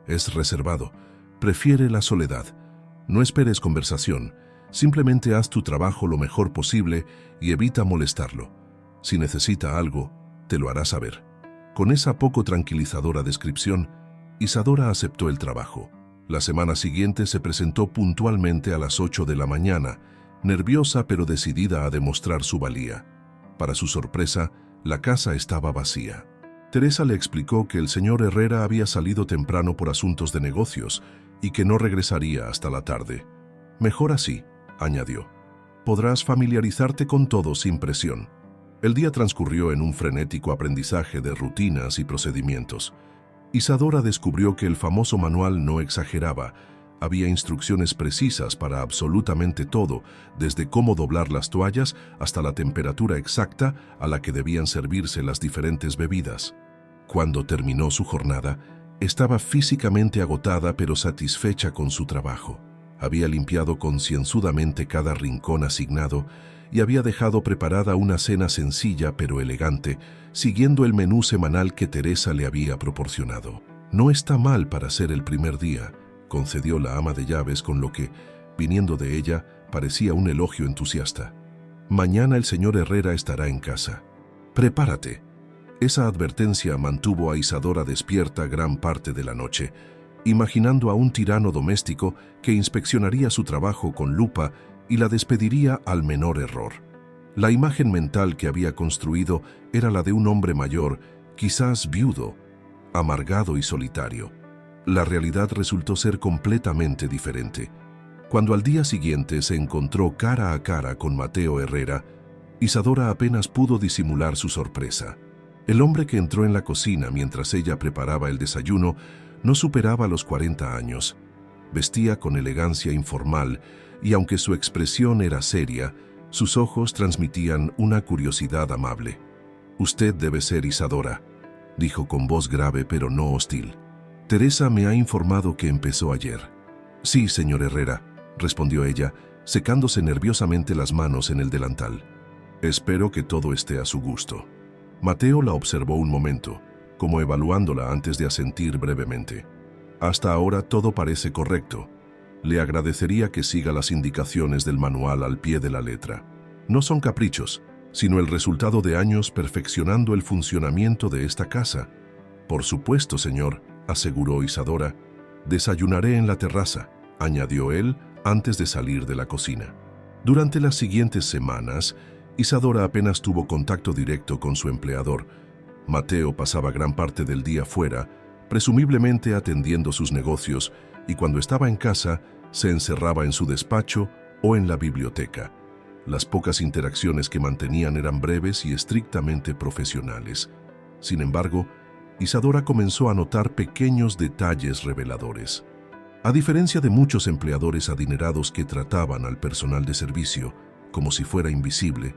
«Es reservado, prefiere la soledad. No esperes conversación, simplemente haz tu trabajo lo mejor posible y evita molestarlo. Si necesita algo, te lo hará saber». Con esa poco tranquilizadora descripción, Isadora aceptó el trabajo. La semana siguiente se presentó puntualmente a las 8 de la mañana, nerviosa pero decidida a demostrar su valía. Para su sorpresa, la casa estaba vacía. Teresa le explicó que el señor Herrera había salido temprano por asuntos de negocios y que no regresaría hasta la tarde. «Mejor así», añadió. «Podrás familiarizarte con todo sin presión». El día transcurrió en un frenético aprendizaje de rutinas y procedimientos. Isadora descubrió que el famoso manual no exageraba. Había instrucciones precisas para absolutamente todo, desde cómo doblar las toallas hasta la temperatura exacta a la que debían servirse las diferentes bebidas. Cuando terminó su jornada, estaba físicamente agotada pero satisfecha con su trabajo. Había limpiado concienzudamente cada rincón asignado y había dejado preparada una cena sencilla pero elegante, siguiendo el menú semanal que Teresa le había proporcionado. «No está mal para ser el primer día», concedió la ama de llaves con lo que, viniendo de ella, parecía un elogio entusiasta. «Mañana el señor Herrera estará en casa. Prepárate». Esa advertencia mantuvo a Isadora despierta gran parte de la noche, imaginando a un tirano doméstico que inspeccionaría su trabajo con lupa y la despediría al menor error. La imagen mental que había construido era la de un hombre mayor, quizás viudo, amargado y solitario. La realidad resultó ser completamente diferente. Cuando al día siguiente se encontró cara a cara con Mateo Herrera, Isadora apenas pudo disimular su sorpresa. El hombre que entró en la cocina mientras ella preparaba el desayuno no superaba los 40 años. Vestía con elegancia informal y aunque su expresión era seria, sus ojos transmitían una curiosidad amable. «Usted debe ser Isadora», dijo con voz grave pero no hostil. «Teresa me ha informado que empezó ayer». «Sí, señor Herrera», respondió ella, secándose nerviosamente las manos en el delantal. «Espero que todo esté a su gusto». Mateo la observó un momento, como evaluándola antes de asentir brevemente. «Hasta ahora todo parece correcto. Le agradecería que siga las indicaciones del manual al pie de la letra. No son caprichos, sino el resultado de años perfeccionando el funcionamiento de esta casa». «Por supuesto, señor», aseguró Isadora. «Desayunaré en la terraza», añadió él antes de salir de la cocina. Durante las siguientes semanas, Isadora apenas tuvo contacto directo con su empleador. Mateo pasaba gran parte del día fuera, presumiblemente atendiendo sus negocios, y cuando estaba en casa, se encerraba en su despacho o en la biblioteca. Las pocas interacciones que mantenían eran breves y estrictamente profesionales. Sin embargo, Isadora comenzó a notar pequeños detalles reveladores. A diferencia de muchos empleadores adinerados que trataban al personal de servicio como si fuera invisible,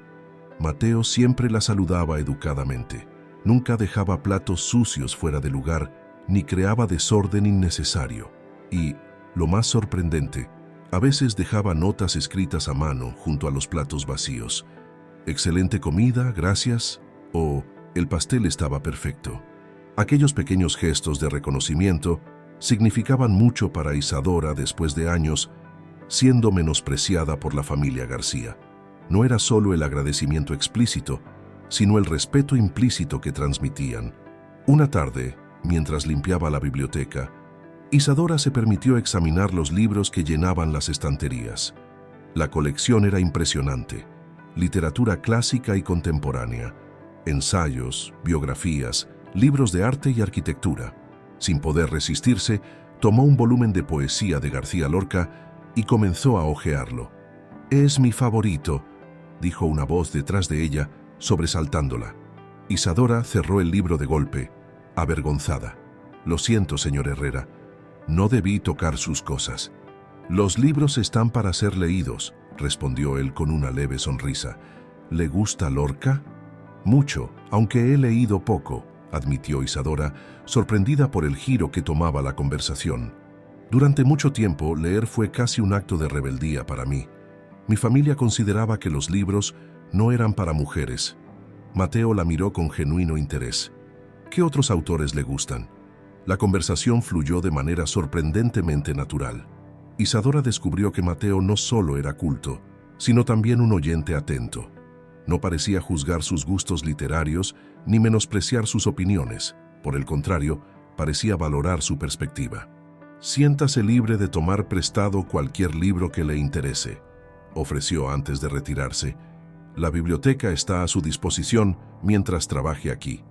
Mateo siempre la saludaba educadamente. Nunca dejaba platos sucios fuera de lugar, ni creaba desorden innecesario. Y, lo más sorprendente, a veces dejaba notas escritas a mano junto a los platos vacíos. Excelente comida, gracias, o el pastel estaba perfecto. Aquellos pequeños gestos de reconocimiento significaban mucho para Isadora después de años siendo menospreciada por la familia García. No era solo el agradecimiento explícito, sino el respeto implícito que transmitían. Una tarde, mientras limpiaba la biblioteca, Isadora se permitió examinar los libros que llenaban las estanterías. La colección era impresionante: literatura clásica y contemporánea, ensayos, biografías, libros de arte y arquitectura. Sin poder resistirse, tomó un volumen de poesía de García Lorca y comenzó a hojearlo. «Es mi favorito», dijo una voz detrás de ella, sobresaltándola. Isadora cerró el libro de golpe, avergonzada. «Lo siento, señor Herrera, no debí tocar sus cosas». «Los libros están para ser leídos», respondió él con una leve sonrisa. «¿Le gusta Lorca?» «Mucho, aunque he leído poco», admitió Isadora, sorprendida por el giro que tomaba la conversación. «Durante mucho tiempo, leer fue casi un acto de rebeldía para mí. Mi familia consideraba que los libros no eran para mujeres». Mateo la miró con genuino interés. «¿Qué otros autores le gustan?» La conversación fluyó de manera sorprendentemente natural. Isadora descubrió que Mateo no solo era culto, sino también un oyente atento. No parecía juzgar sus gustos literarios ni menospreciar sus opiniones. Por el contrario, parecía valorar su perspectiva. «Siéntase libre de tomar prestado cualquier libro que le interese», ofreció antes de retirarse. «La biblioteca está a su disposición mientras trabaje aquí».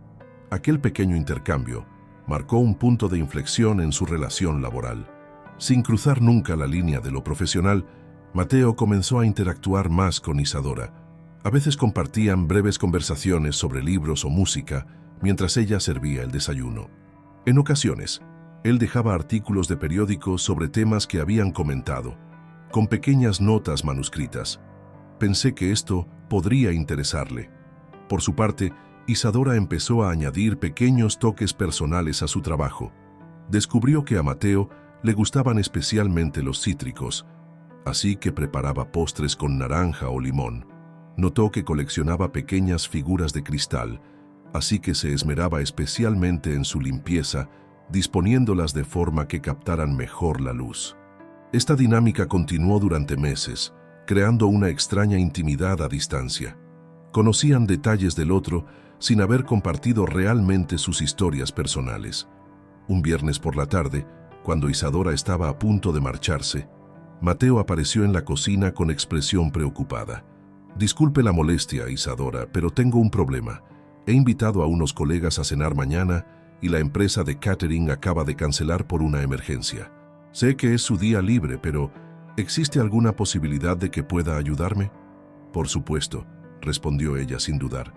Aquel pequeño intercambio marcó un punto de inflexión en su relación laboral. Sin cruzar nunca la línea de lo profesional, Mateo comenzó a interactuar más con Isadora. A veces compartían breves conversaciones sobre libros o música mientras ella servía el desayuno. En ocasiones, él dejaba artículos de periódicos sobre temas que habían comentado, con pequeñas notas manuscritas. Pensé que esto podría interesarle. Por su parte, Isadora empezó a añadir pequeños toques personales a su trabajo. Descubrió que a Mateo le gustaban especialmente los cítricos, así que preparaba postres con naranja o limón. Notó que coleccionaba pequeñas figuras de cristal, así que se esmeraba especialmente en su limpieza, disponiéndolas de forma que captaran mejor la luz. Esta dinámica continuó durante meses, creando una extraña intimidad a distancia. Conocían detalles del otro sin haber compartido realmente sus historias personales. Un viernes por la tarde, cuando Isadora estaba a punto de marcharse, Mateo apareció en la cocina con expresión preocupada. «Disculpe la molestia, Isadora, pero tengo un problema. He invitado a unos colegas a cenar mañana y la empresa de catering acaba de cancelar por una emergencia. Sé que es su día libre, pero ¿existe alguna posibilidad de que pueda ayudarme?» «Por supuesto», respondió ella sin dudar.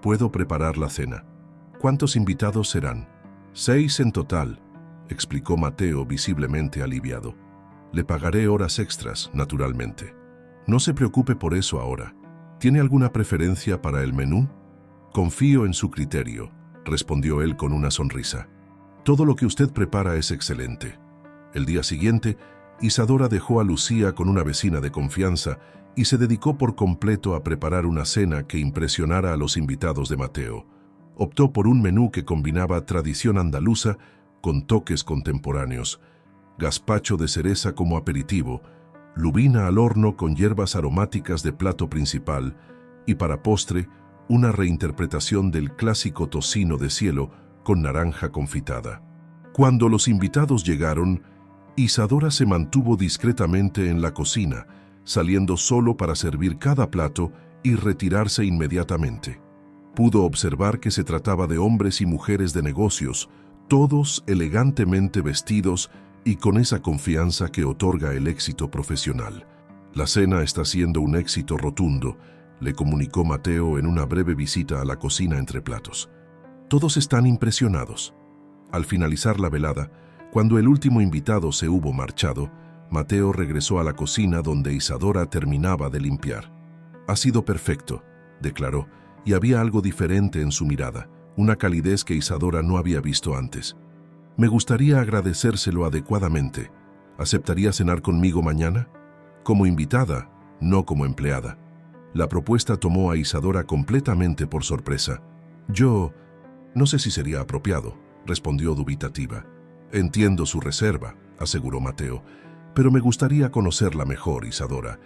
«Puedo preparar la cena». «¿Cuántos invitados serán?» «6 en total», explicó Mateo visiblemente aliviado. «Le pagaré horas extras, naturalmente. No se preocupe por eso ahora. ¿Tiene alguna preferencia para el menú?» «Confío en su criterio», respondió él con una sonrisa. «Todo lo que usted prepara es excelente». El día siguiente, Isadora dejó a Lucía con una vecina de confianza y se dedicó por completo a preparar una cena que impresionara a los invitados de Mateo. Optó por un menú que combinaba tradición andaluza con toques contemporáneos: gazpacho de cereza como aperitivo, lubina al horno con hierbas aromáticas de plato principal y, para postre, una reinterpretación del clásico tocino de cielo con naranja confitada. Cuando los invitados llegaron, Isadora se mantuvo discretamente en la cocina, saliendo solo para servir cada plato y retirarse inmediatamente. Pudo observar que se trataba de hombres y mujeres de negocios, todos elegantemente vestidos y con esa confianza que otorga el éxito profesional. «La cena está siendo un éxito rotundo», le comunicó Mateo en una breve visita a la cocina entre platos. «Todos están impresionados». Al finalizar la velada, cuando el último invitado se hubo marchado, Mateo regresó a la cocina donde Isadora terminaba de limpiar. «Ha sido perfecto», declaró, y había algo diferente en su mirada, una calidez que Isadora no había visto antes. Me gustaría agradecérselo adecuadamente. ¿Aceptaría cenar conmigo mañana? Como invitada, no como empleada. La propuesta tomó a Isadora completamente por sorpresa. Yo no sé si sería apropiado, respondió dubitativa. Entiendo su reserva, aseguró Mateo, pero me gustaría conocerla mejor, Isadora,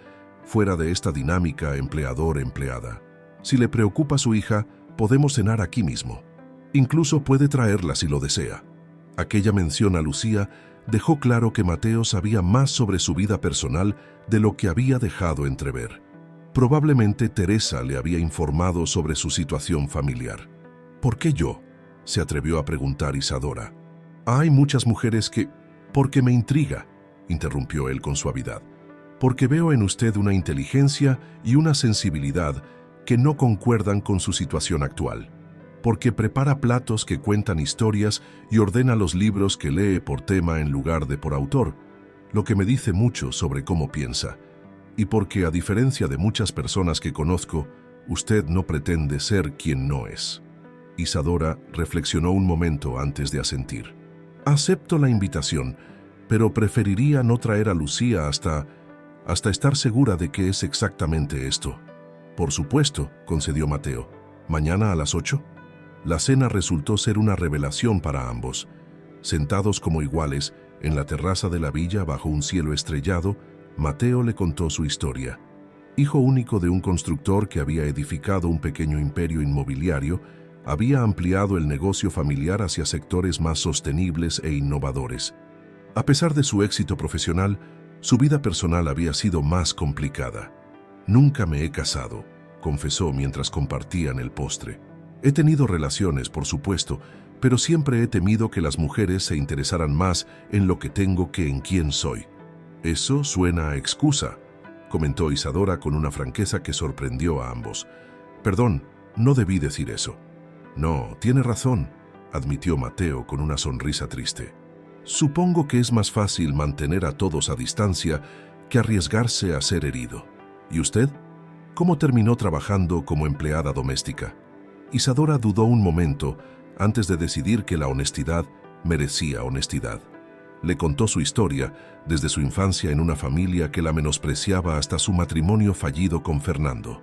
fuera de esta dinámica empleador-empleada. Si le preocupa su hija, podemos cenar aquí mismo. Incluso puede traerla si lo desea. Aquella mención a Lucía dejó claro que Mateo sabía más sobre su vida personal de lo que había dejado entrever. Probablemente Teresa le había informado sobre su situación familiar. ¿Por qué yo?, se atrevió a preguntar Isadora. Hay muchas mujeres que... Porque me intriga, interrumpió él con suavidad. Porque veo en usted una inteligencia y una sensibilidad que no concuerdan con su situación actual. Porque prepara platos que cuentan historias y ordena los libros que lee por tema en lugar de por autor, lo que me dice mucho sobre cómo piensa. Y porque, a diferencia de muchas personas que conozco, usted no pretende ser quien no es. Isadora reflexionó un momento antes de asentir. Acepto la invitación, pero preferiría no traer a Lucía hasta estar segura de que es exactamente esto. Por supuesto, concedió Mateo. ¿Mañana a las 8? La cena resultó ser una revelación para ambos. Sentados como iguales, en la terraza de la villa bajo un cielo estrellado, Mateo le contó su historia. Hijo único de un constructor que había edificado un pequeño imperio inmobiliario, había ampliado el negocio familiar hacia sectores más sostenibles e innovadores. A pesar de su éxito profesional, su vida personal había sido más complicada. Nunca me he casado, confesó mientras compartían el postre. He tenido relaciones, por supuesto, pero siempre he temido que las mujeres se interesaran más en lo que tengo que en quién soy. Eso suena a excusa, comentó Isadora con una franqueza que sorprendió a ambos. Perdón, no debí decir eso. No, tiene razón, admitió Mateo con una sonrisa triste. Supongo que es más fácil mantener a todos a distancia que arriesgarse a ser herido. ¿Y usted? ¿Cómo terminó trabajando como empleada doméstica? Isadora dudó un momento antes de decidir que la honestidad merecía honestidad. Le contó su historia desde su infancia en una familia que la menospreciaba hasta su matrimonio fallido con Fernando,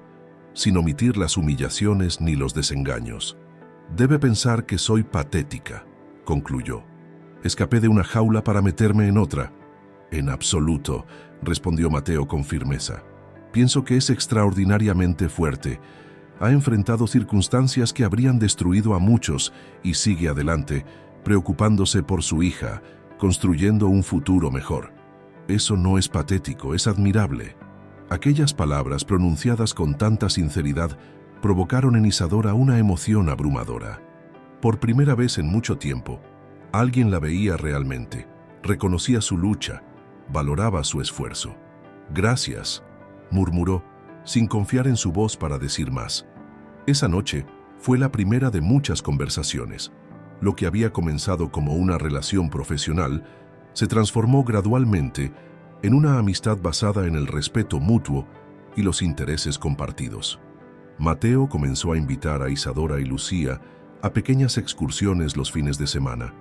sin omitir las humillaciones ni los desengaños. Debe pensar que soy patética, concluyó. Escapé de una jaula para meterme en otra. En absoluto, respondió Mateo con firmeza. Pienso que es extraordinariamente fuerte. Ha enfrentado circunstancias que habrían destruido a muchos y sigue adelante, preocupándose por su hija, construyendo un futuro mejor. Eso no es patético, es admirable. Aquellas palabras pronunciadas con tanta sinceridad provocaron en Isadora una emoción abrumadora. Por primera vez en mucho tiempo, alguien la veía realmente, reconocía su lucha, valoraba su esfuerzo. Gracias, murmuró, sin confiar en su voz para decir más. Esa noche fue la primera de muchas conversaciones. Lo que había comenzado como una relación profesional se transformó gradualmente en una amistad basada en el respeto mutuo y los intereses compartidos. Mateo comenzó a invitar a Isadora y Lucía a pequeñas excursiones los fines de semana,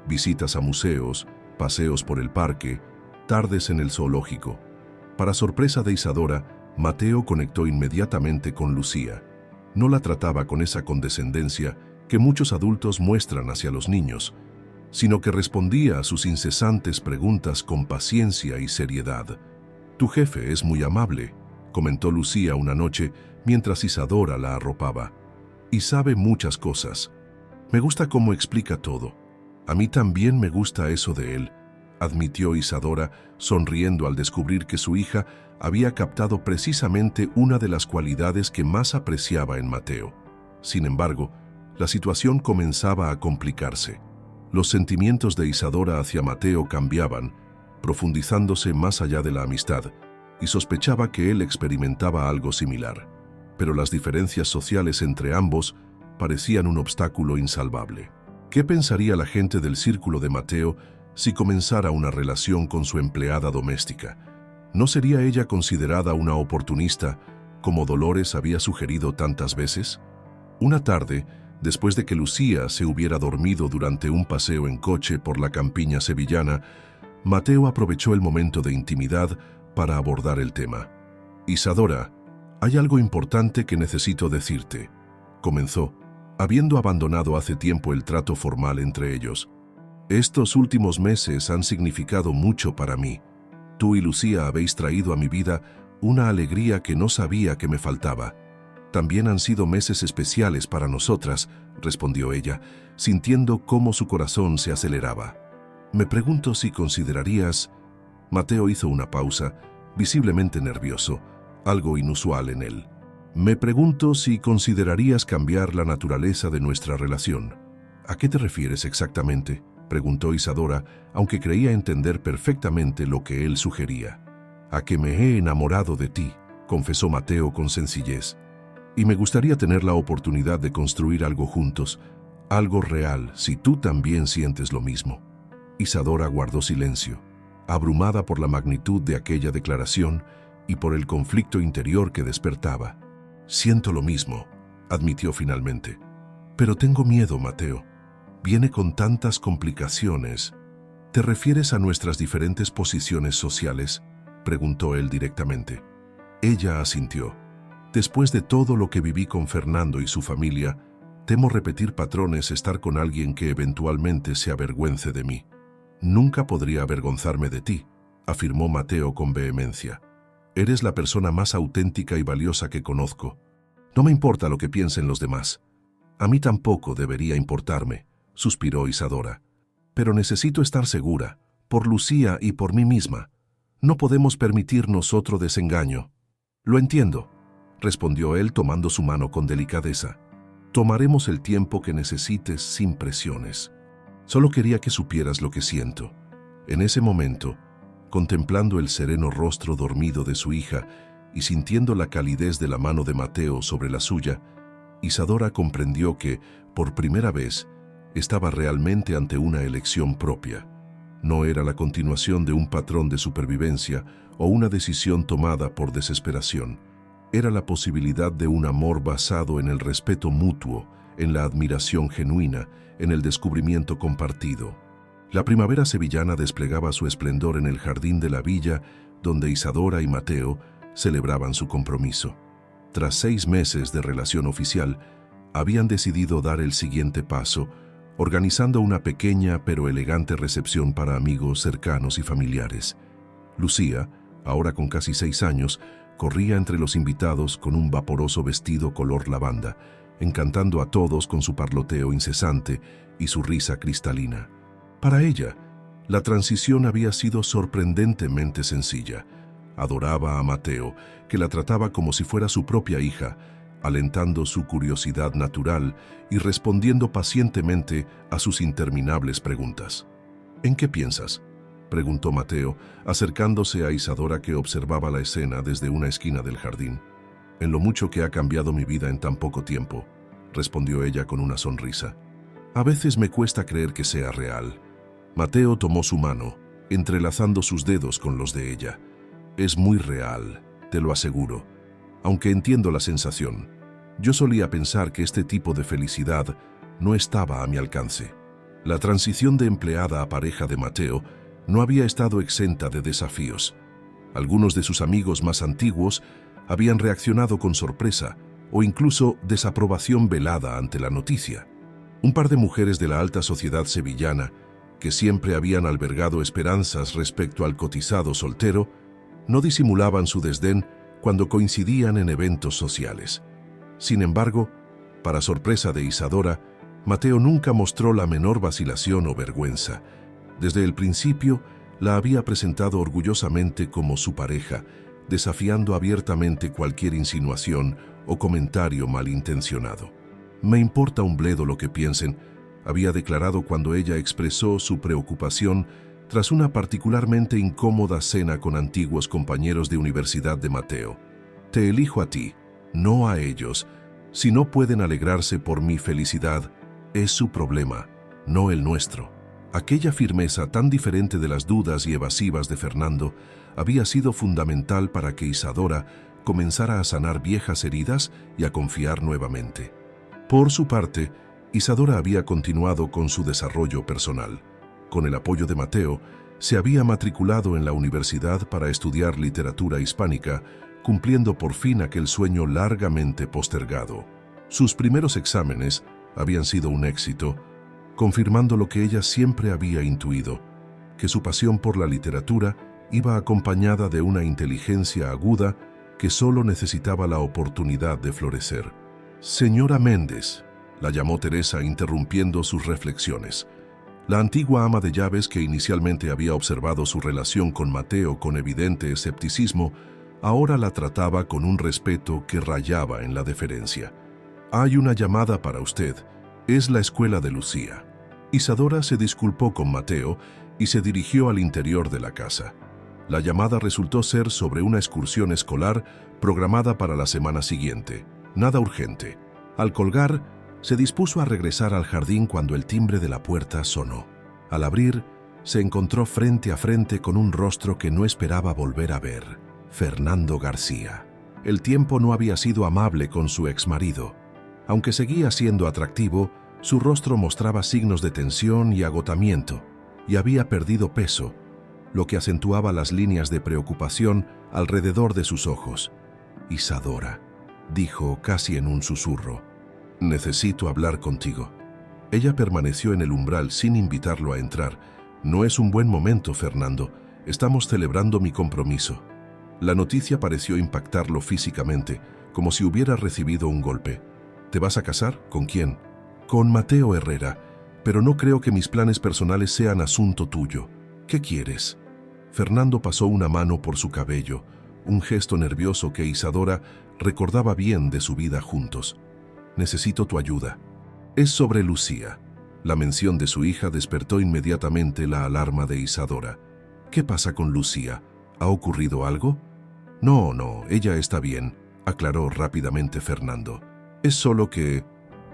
visitas a museos, paseos por el parque, tardes en el zoológico. Para sorpresa de Isadora, Mateo conectó inmediatamente con Lucía. No la trataba con esa condescendencia que muchos adultos muestran hacia los niños, sino que respondía a sus incesantes preguntas con paciencia y seriedad. «Tu jefe es muy amable», comentó Lucía una noche mientras Isadora la arropaba. «Y sabe muchas cosas. Me gusta cómo explica todo. A mí también me gusta eso de él», admitió Isadora, sonriendo al descubrir que su hija había captado precisamente una de las cualidades que más apreciaba en Mateo. Sin embargo, la situación comenzaba a complicarse. Los sentimientos de Isadora hacia Mateo cambiaban, profundizándose más allá de la amistad, y sospechaba que él experimentaba algo similar. Pero las diferencias sociales entre ambos parecían un obstáculo insalvable. ¿Qué pensaría la gente del círculo de Mateo si comenzara una relación con su empleada doméstica? ¿No sería ella considerada una oportunista, como Dolores había sugerido tantas veces? Una tarde, Después de que Lucía se hubiera dormido durante un paseo en coche por la campiña sevillana, Mateo aprovechó el momento de intimidad para abordar el tema. «Isadora, hay algo importante que necesito decirte», comenzó, habiendo abandonado hace tiempo el trato formal entre ellos. «Estos últimos meses han significado mucho para mí. Tú y Lucía habéis traído a mi vida una alegría que no sabía que me faltaba. También han sido meses especiales para nosotras», respondió ella, sintiendo cómo su corazón se aceleraba. «Me pregunto si considerarías...» Mateo hizo una pausa, visiblemente nervioso, algo inusual en él. «Me pregunto si considerarías cambiar la naturaleza de nuestra relación». «¿A qué te refieres exactamente?», preguntó Isadora, aunque creía entender perfectamente lo que él sugería. «A que me he enamorado de ti», confesó Mateo con sencillez. «Y me gustaría tener la oportunidad de construir algo juntos, algo real, si tú también sientes lo mismo». Isadora guardó silencio, abrumada por la magnitud de aquella declaración y por el conflicto interior que despertaba. «Siento lo mismo», admitió finalmente. «Pero tengo miedo, Mateo. Viene con tantas complicaciones». «¿Te refieres a nuestras diferentes posiciones sociales?», preguntó él directamente. Ella asintió. «Después de todo lo que viví con Fernando y su familia, temo repetir patrones, estar con alguien que eventualmente se avergüence de mí». «Nunca podría avergonzarme de ti», afirmó Mateo con vehemencia. «Eres la persona más auténtica y valiosa que conozco. No me importa lo que piensen los demás». «A mí tampoco debería importarme», suspiró Isadora. «Pero necesito estar segura, por Lucía y por mí misma. No podemos permitirnos otro desengaño». «Lo entiendo», respondió él tomando su mano con delicadeza. «Tomaremos el tiempo que necesites sin presiones. Solo quería que supieras lo que siento». En ese momento, contemplando el sereno rostro dormido de su hija y sintiendo la calidez de la mano de Mateo sobre la suya, Isadora comprendió que, por primera vez, estaba realmente ante una elección propia. No era la continuación de un patrón de supervivencia o una decisión tomada por desesperación. Era la posibilidad de un amor basado en el respeto mutuo, en la admiración genuina, en el descubrimiento compartido. La primavera sevillana desplegaba su esplendor en el jardín de la villa, donde Isadora y Mateo celebraban su compromiso. Tras 6 meses de relación oficial, habían decidido dar el siguiente paso, organizando una pequeña pero elegante recepción para amigos cercanos y familiares. Lucía, ahora con casi 6 años, corría entre los invitados con un vaporoso vestido color lavanda, encantando a todos con su parloteo incesante y su risa cristalina. Para ella, la transición había sido sorprendentemente sencilla. Adoraba a Mateo, que la trataba como si fuera su propia hija, alentando su curiosidad natural y respondiendo pacientemente a sus interminables preguntas. «¿En qué piensas?», preguntó Mateo, acercándose a Isadora, que observaba la escena desde una esquina del jardín. «En lo mucho que ha cambiado mi vida en tan poco tiempo», respondió ella con una sonrisa. «A veces me cuesta creer que sea real». Mateo tomó su mano, entrelazando sus dedos con los de ella. «Es muy real, te lo aseguro. Aunque entiendo la sensación, yo solía pensar que este tipo de felicidad no estaba a mi alcance». La transición de empleada a pareja de Mateo no había estado exenta de desafíos. Algunos de sus amigos más antiguos habían reaccionado con sorpresa o incluso desaprobación velada ante la noticia. Un par de mujeres de la alta sociedad sevillana, que siempre habían albergado esperanzas respecto al cotizado soltero, no disimulaban su desdén cuando coincidían en eventos sociales. Sin embargo, para sorpresa de Isadora, Mateo nunca mostró la menor vacilación o vergüenza. Desde el principio, la había presentado orgullosamente como su pareja, desafiando abiertamente cualquier insinuación o comentario malintencionado. «Me importa un bledo lo que piensen», había declarado cuando ella expresó su preocupación tras una particularmente incómoda cena con antiguos compañeros de universidad de Mateo. «Te elijo a ti, no a ellos. Si no pueden alegrarse por mi felicidad, es su problema, no el nuestro». Aquella firmeza tan diferente de las dudas y evasivas de Fernando había sido fundamental para que Isadora comenzara a sanar viejas heridas y a confiar nuevamente. Por su parte, Isadora había continuado con su desarrollo personal. Con el apoyo de Mateo, se había matriculado en la universidad para estudiar literatura hispánica, cumpliendo por fin aquel sueño largamente postergado. Sus primeros exámenes habían sido un éxito, confirmando lo que ella siempre había intuido, que su pasión por la literatura iba acompañada de una inteligencia aguda que solo necesitaba la oportunidad de florecer. «Señora Méndez», la llamó Teresa interrumpiendo sus reflexiones. La antigua ama de llaves, que inicialmente había observado su relación con Mateo con evidente escepticismo, ahora la trataba con un respeto que rayaba en la deferencia. «Hay una llamada para usted. Es la escuela de Lucía». Isadora se disculpó con Mateo y se dirigió al interior de la casa. La llamada resultó ser sobre una excursión escolar programada para la semana siguiente. Nada urgente. Al colgar, se dispuso a regresar al jardín cuando el timbre de la puerta sonó. Al abrir, se encontró frente a frente con un rostro que no esperaba volver a ver: Fernando García. El tiempo no había sido amable con su exmarido. Aunque seguía siendo atractivo, su rostro mostraba signos de tensión y agotamiento, y había perdido peso, lo que acentuaba las líneas de preocupación alrededor de sus ojos. «Isadora», dijo casi en un susurro, «necesito hablar contigo». Ella permaneció en el umbral sin invitarlo a entrar. «No es un buen momento, Fernando. Estamos celebrando mi compromiso». La noticia pareció impactarlo físicamente, como si hubiera recibido un golpe. «¿Te vas a casar? ¿Con quién?» «Con Mateo Herrera, pero no creo que mis planes personales sean asunto tuyo. ¿Qué quieres?». Fernando pasó una mano por su cabello, un gesto nervioso que Isadora recordaba bien de su vida juntos. «Necesito tu ayuda. Es sobre Lucía». La mención de su hija despertó inmediatamente la alarma de Isadora. «¿Qué pasa con Lucía? ¿Ha ocurrido algo?». «No, ella está bien», aclaró rápidamente Fernando. «Es solo que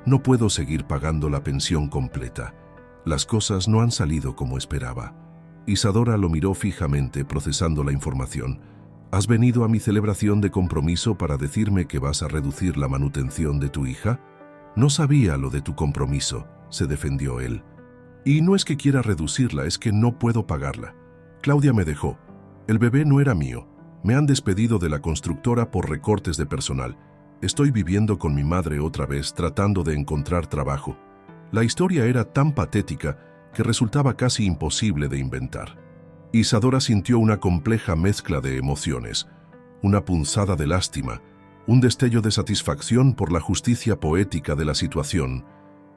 no puedo seguir pagando la pensión completa. Las cosas no han salido como esperaba». Isadora lo miró fijamente, procesando la información. «¿Has venido a mi celebración de compromiso para decirme que vas a reducir la manutención de tu hija?». «No sabía lo de tu compromiso», se defendió él. «Y no es que quiera reducirla, es que no puedo pagarla. Claudia me dejó. El bebé no era mío. Me han despedido de la constructora por recortes de personal. Estoy viviendo con mi madre otra vez, tratando de encontrar trabajo». La historia era tan patética que resultaba casi imposible de inventar. Isadora sintió una compleja mezcla de emociones, una punzada de lástima, un destello de satisfacción por la justicia poética de la situación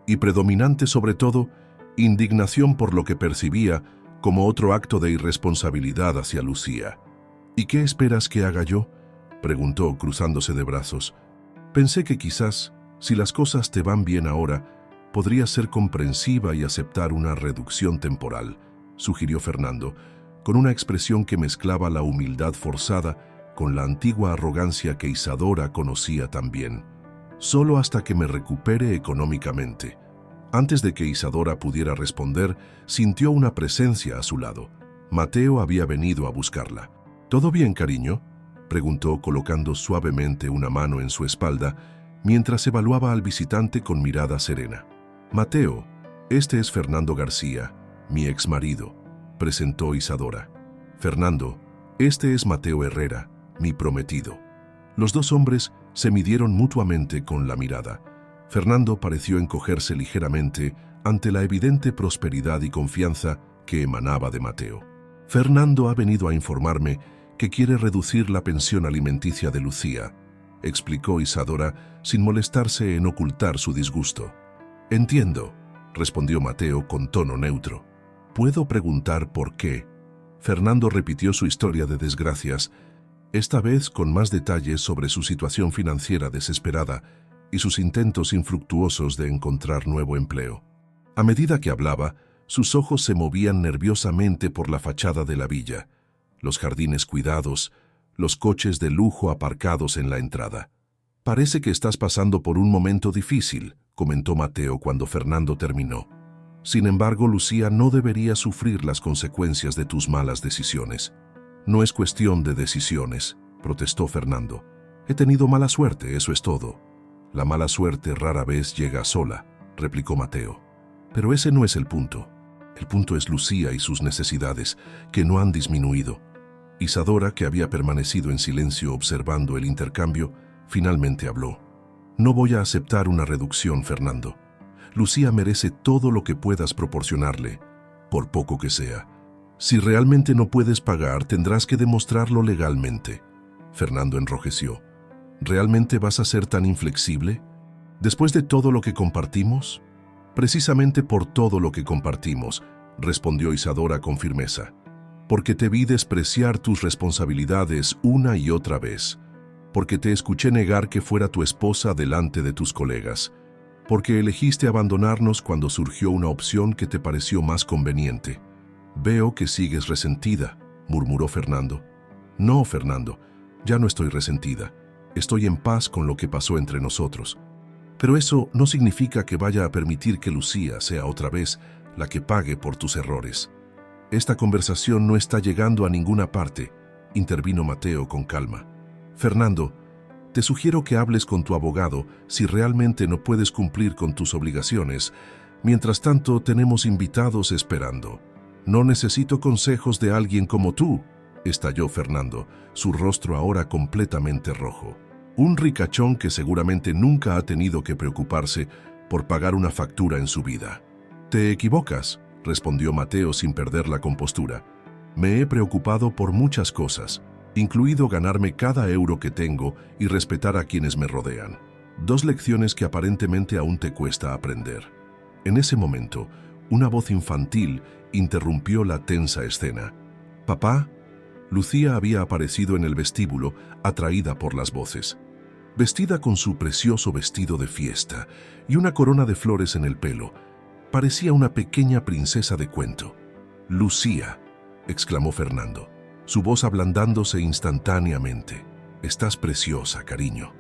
y, predominante sobre todo, indignación por lo que percibía como otro acto de irresponsabilidad hacia Lucía. «¿Y qué esperas que haga yo?», preguntó cruzándose de brazos. «Pensé que quizás, si las cosas te van bien ahora, podrías ser comprensiva y aceptar una reducción temporal», sugirió Fernando, con una expresión que mezclaba la humildad forzada con la antigua arrogancia que Isadora conocía tan bien. «Solo hasta que me recupere económicamente». Antes de que Isadora pudiera responder, sintió una presencia a su lado. Mateo había venido a buscarla. «¿Todo bien, cariño?», preguntó colocando suavemente una mano en su espalda, mientras evaluaba al visitante con mirada serena. «Mateo, este es Fernando García, mi exmarido», presentó Isadora. «Fernando, este es Mateo Herrera, mi prometido». Los dos hombres se midieron mutuamente con la mirada. Fernando pareció encogerse ligeramente ante la evidente prosperidad y confianza que emanaba de Mateo. «Fernando ha venido a informarme que quiere reducir la pensión alimenticia de Lucía», explicó Isadora sin molestarse en ocultar su disgusto. «Entiendo», respondió Mateo con tono neutro. «¿Puedo preguntar por qué?». Fernando repitió su historia de desgracias, esta vez con más detalles sobre su situación financiera desesperada y sus intentos infructuosos de encontrar nuevo empleo. A medida que hablaba, sus ojos se movían nerviosamente por la fachada de la villa, los jardines cuidados, los coches de lujo aparcados en la entrada. «Parece que estás pasando por un momento difícil», comentó Mateo cuando Fernando terminó. «Sin embargo, Lucía no debería sufrir las consecuencias de tus malas decisiones». «No es cuestión de decisiones», protestó Fernando. «He tenido mala suerte, eso es todo». «La mala suerte rara vez llega sola», replicó Mateo. Pero ese no es el punto. El punto es Lucía y sus necesidades, que no han disminuido. Isadora, que había permanecido en silencio observando el intercambio, finalmente habló. No voy a aceptar una reducción, Fernando. Lucía merece todo lo que puedas proporcionarle, por poco que sea. Si realmente no puedes pagar, tendrás que demostrarlo legalmente. Fernando enrojeció. ¿Realmente vas a ser tan inflexible? ¿Después de todo lo que compartimos? Precisamente por todo lo que compartimos, respondió Isadora con firmeza. Porque te vi despreciar tus responsabilidades una y otra vez. Porque te escuché negar que fuera tu esposa delante de tus colegas. Porque elegiste abandonarnos cuando surgió una opción que te pareció más conveniente. Veo que sigues resentida, murmuró Fernando. No, Fernando, ya no estoy resentida. Estoy en paz con lo que pasó entre nosotros. Pero eso no significa que vaya a permitir que Lucía sea otra vez la que pague por tus errores. Esta conversación no está llegando a ninguna parte, intervino Mateo con calma. Fernando, te sugiero que hables con tu abogado si realmente no puedes cumplir con tus obligaciones. Mientras tanto, tenemos invitados esperando. No necesito consejos de alguien como tú, estalló Fernando, su rostro ahora completamente rojo. Un ricachón que seguramente nunca ha tenido que preocuparse por pagar una factura en su vida. Te equivocas, respondió Mateo sin perder la compostura. Me he preocupado por muchas cosas, incluido ganarme cada euro que tengo y respetar a quienes me rodean. 2 lecciones que aparentemente aún te cuesta aprender. En ese momento, una voz infantil interrumpió la tensa escena. «Papá». Lucía había aparecido en el vestíbulo, atraída por las voces. Vestida con su precioso vestido de fiesta y una corona de flores en el pelo, parecía una pequeña princesa de cuento. «Lucía», exclamó Fernando, su voz ablandándose instantáneamente. «Estás preciosa, cariño».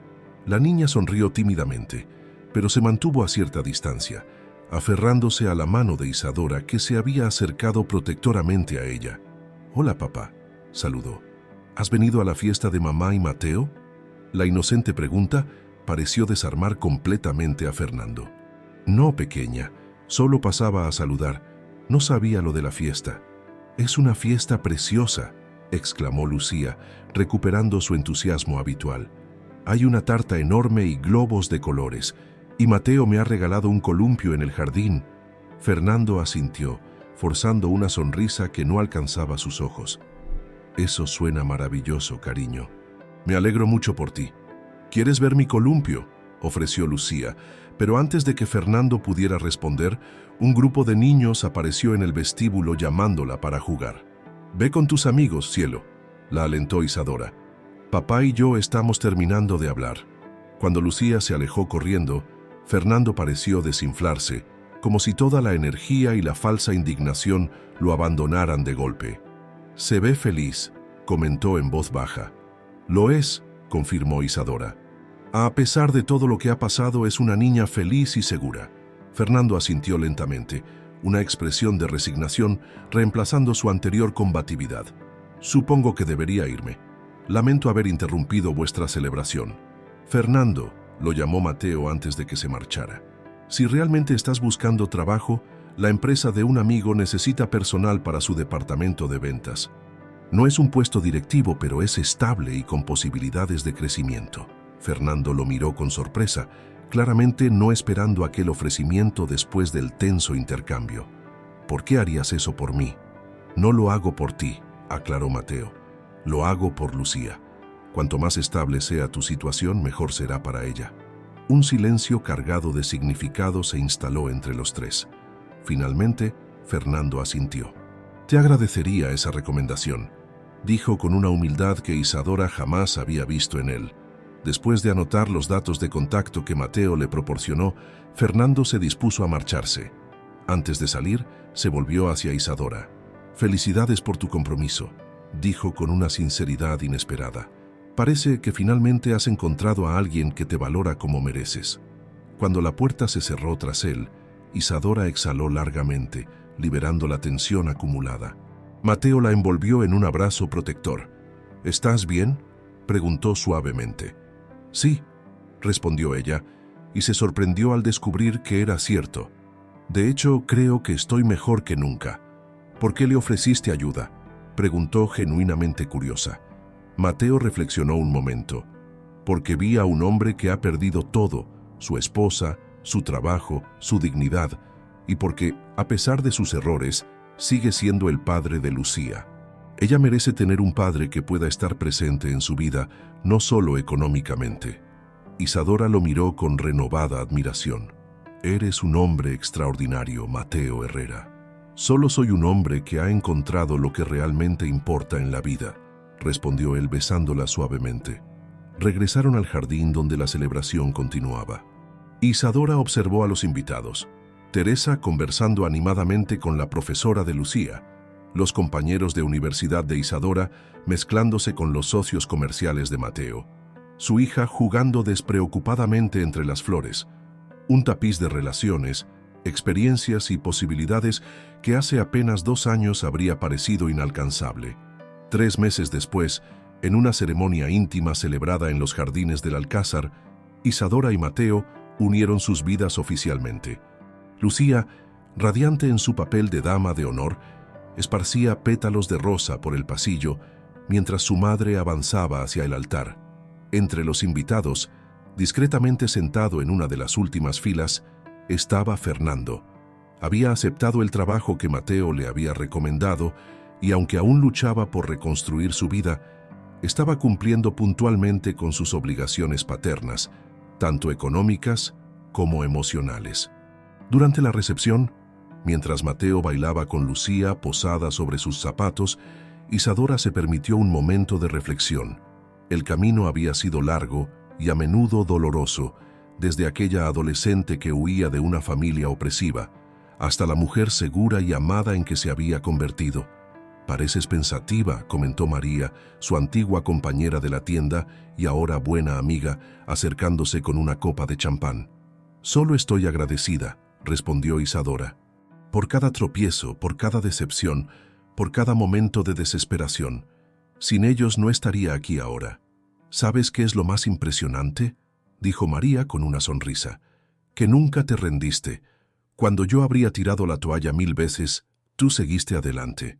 La niña sonrió tímidamente, pero se mantuvo a cierta distancia, aferrándose a la mano de Isadora, que se había acercado protectoramente a ella. «Hola, papá», saludó. «¿Has venido a la fiesta de mamá y Mateo?». La inocente pregunta pareció desarmar completamente a Fernando. «No, pequeña, solo pasaba a saludar. No sabía lo de la fiesta». «Es una fiesta preciosa», exclamó Lucía, recuperando su entusiasmo habitual. «Hay una tarta enorme y globos de colores, y Mateo me ha regalado un columpio en el jardín». Fernando asintió, forzando una sonrisa que no alcanzaba sus ojos. «Eso suena maravilloso, cariño. Me alegro mucho por ti». «¿Quieres ver mi columpio?», ofreció Lucía, pero antes de que Fernando pudiera responder, un grupo de niños apareció en el vestíbulo llamándola para jugar. «Ve con tus amigos, cielo», la alentó Isadora. «Papá y yo estamos terminando de hablar». Cuando Lucía se alejó corriendo, Fernando pareció desinflarse, como si toda la energía y la falsa indignación lo abandonaran de golpe. «Se ve feliz», comentó en voz baja. «Lo es», confirmó Isadora. «A pesar de todo lo que ha pasado, es una niña feliz y segura». Fernando asintió lentamente, una expresión de resignación reemplazando su anterior combatividad. «Supongo que debería irme. Lamento haber interrumpido vuestra celebración». «Fernando», lo llamó Mateo antes de que se marchara. «Si realmente estás buscando trabajo, la empresa de un amigo necesita personal para su departamento de ventas. No es un puesto directivo, pero es estable y con posibilidades de crecimiento». Fernando lo miró con sorpresa, claramente no esperando aquel ofrecimiento después del tenso intercambio. «¿Por qué harías eso por mí?». «No lo hago por ti», aclaró Mateo. «Lo hago por Lucía. Cuanto más estable sea tu situación, mejor será para ella». Un silencio cargado de significado se instaló entre los tres. Finalmente, Fernando asintió. «Te agradecería esa recomendación», dijo con una humildad que Isadora jamás había visto en él. Después de anotar los datos de contacto que Mateo le proporcionó, Fernando se dispuso a marcharse. Antes de salir, se volvió hacia Isadora. «Felicidades por tu compromiso», dijo con una sinceridad inesperada. «Parece que finalmente has encontrado a alguien que te valora como mereces». Cuando la puerta se cerró tras él, Isadora exhaló largamente, liberando la tensión acumulada. Mateo la envolvió en un abrazo protector. «¿Estás bien?», preguntó suavemente. «Sí», respondió ella, y se sorprendió al descubrir que era cierto. De hecho, creo que estoy mejor que nunca. ¿Por qué le ofreciste ayuda?, preguntó genuinamente curiosa. Mateo reflexionó un momento. Porque vi a un hombre que ha perdido todo, su esposa, su trabajo, su dignidad, y porque, a pesar de sus errores, sigue siendo el padre de Lucía. Ella merece tener un padre que pueda estar presente en su vida, no solo económicamente. Isadora lo miró con renovada admiración. Eres un hombre extraordinario, Mateo Herrera. Solo soy un hombre que ha encontrado lo que realmente importa en la vida, respondió él besándola suavemente. Regresaron al jardín donde la celebración continuaba. Isadora observó a los invitados. Teresa conversando animadamente con la profesora de Lucía, los compañeros de universidad de Isadora mezclándose con los socios comerciales de Mateo, su hija jugando despreocupadamente entre las flores, un tapiz de relaciones, experiencias y posibilidades que hace apenas 2 años habría parecido inalcanzable. 3 meses después, en una ceremonia íntima celebrada en los jardines del Alcázar, Isadora y Mateo unieron sus vidas oficialmente. Lucía, radiante en su papel de dama de honor, esparcía pétalos de rosa por el pasillo mientras su madre avanzaba hacia el altar. Entre los invitados, discretamente sentado en una de las últimas filas, estaba Fernando. Había aceptado el trabajo que Mateo le había recomendado y aunque aún luchaba por reconstruir su vida, estaba cumpliendo puntualmente con sus obligaciones paternas, tanto económicas como emocionales. Durante la recepción, mientras Mateo bailaba con Lucía posada sobre sus zapatos, Isadora se permitió un momento de reflexión. El camino había sido largo y a menudo doloroso, desde aquella adolescente que huía de una familia opresiva, hasta la mujer segura y amada en que se había convertido. «Pareces pensativa», comentó María, su antigua compañera de la tienda y ahora buena amiga, acercándose con una copa de champán. «Solo estoy agradecida», respondió Isadora. «Por cada tropiezo, por cada decepción, por cada momento de desesperación. Sin ellos no estaría aquí ahora». «¿Sabes qué es lo más impresionante?», dijo María con una sonrisa. «Que nunca te rendiste. Cuando yo habría tirado la toalla 1000 veces, tú seguiste adelante».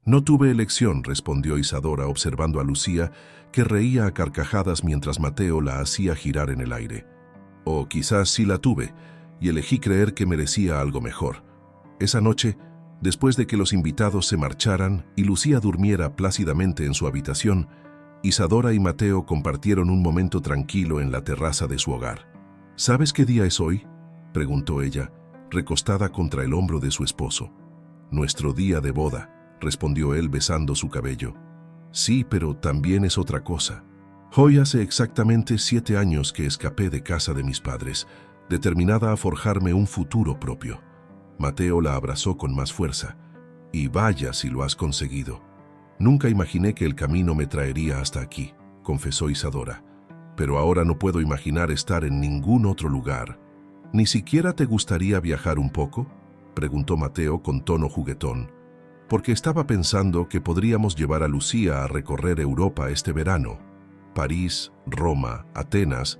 «No tuve elección», respondió Isadora observando a Lucía, que reía a carcajadas mientras Mateo la hacía girar en el aire. «O quizás sí la tuve, y elegí creer que merecía algo mejor». Esa noche, después de que los invitados se marcharan y Lucía durmiera plácidamente en su habitación, Isadora y Mateo compartieron un momento tranquilo en la terraza de su hogar. «¿Sabes qué día es hoy?», preguntó ella, recostada contra el hombro de su esposo. «Nuestro día de boda», respondió él besando su cabello. «Sí, pero también es otra cosa. Hoy hace exactamente 7 años que escapé de casa de mis padres, determinada a forjarme un futuro propio». Mateo la abrazó con más fuerza. «Y vaya si lo has conseguido». «Nunca imaginé que el camino me traería hasta aquí», confesó Isadora. «Pero ahora no puedo imaginar estar en ningún otro lugar». «¿Ni siquiera te gustaría viajar un poco?», preguntó Mateo con tono juguetón. «Porque estaba pensando que podríamos llevar a Lucía a recorrer Europa este verano. París, Roma, Atenas.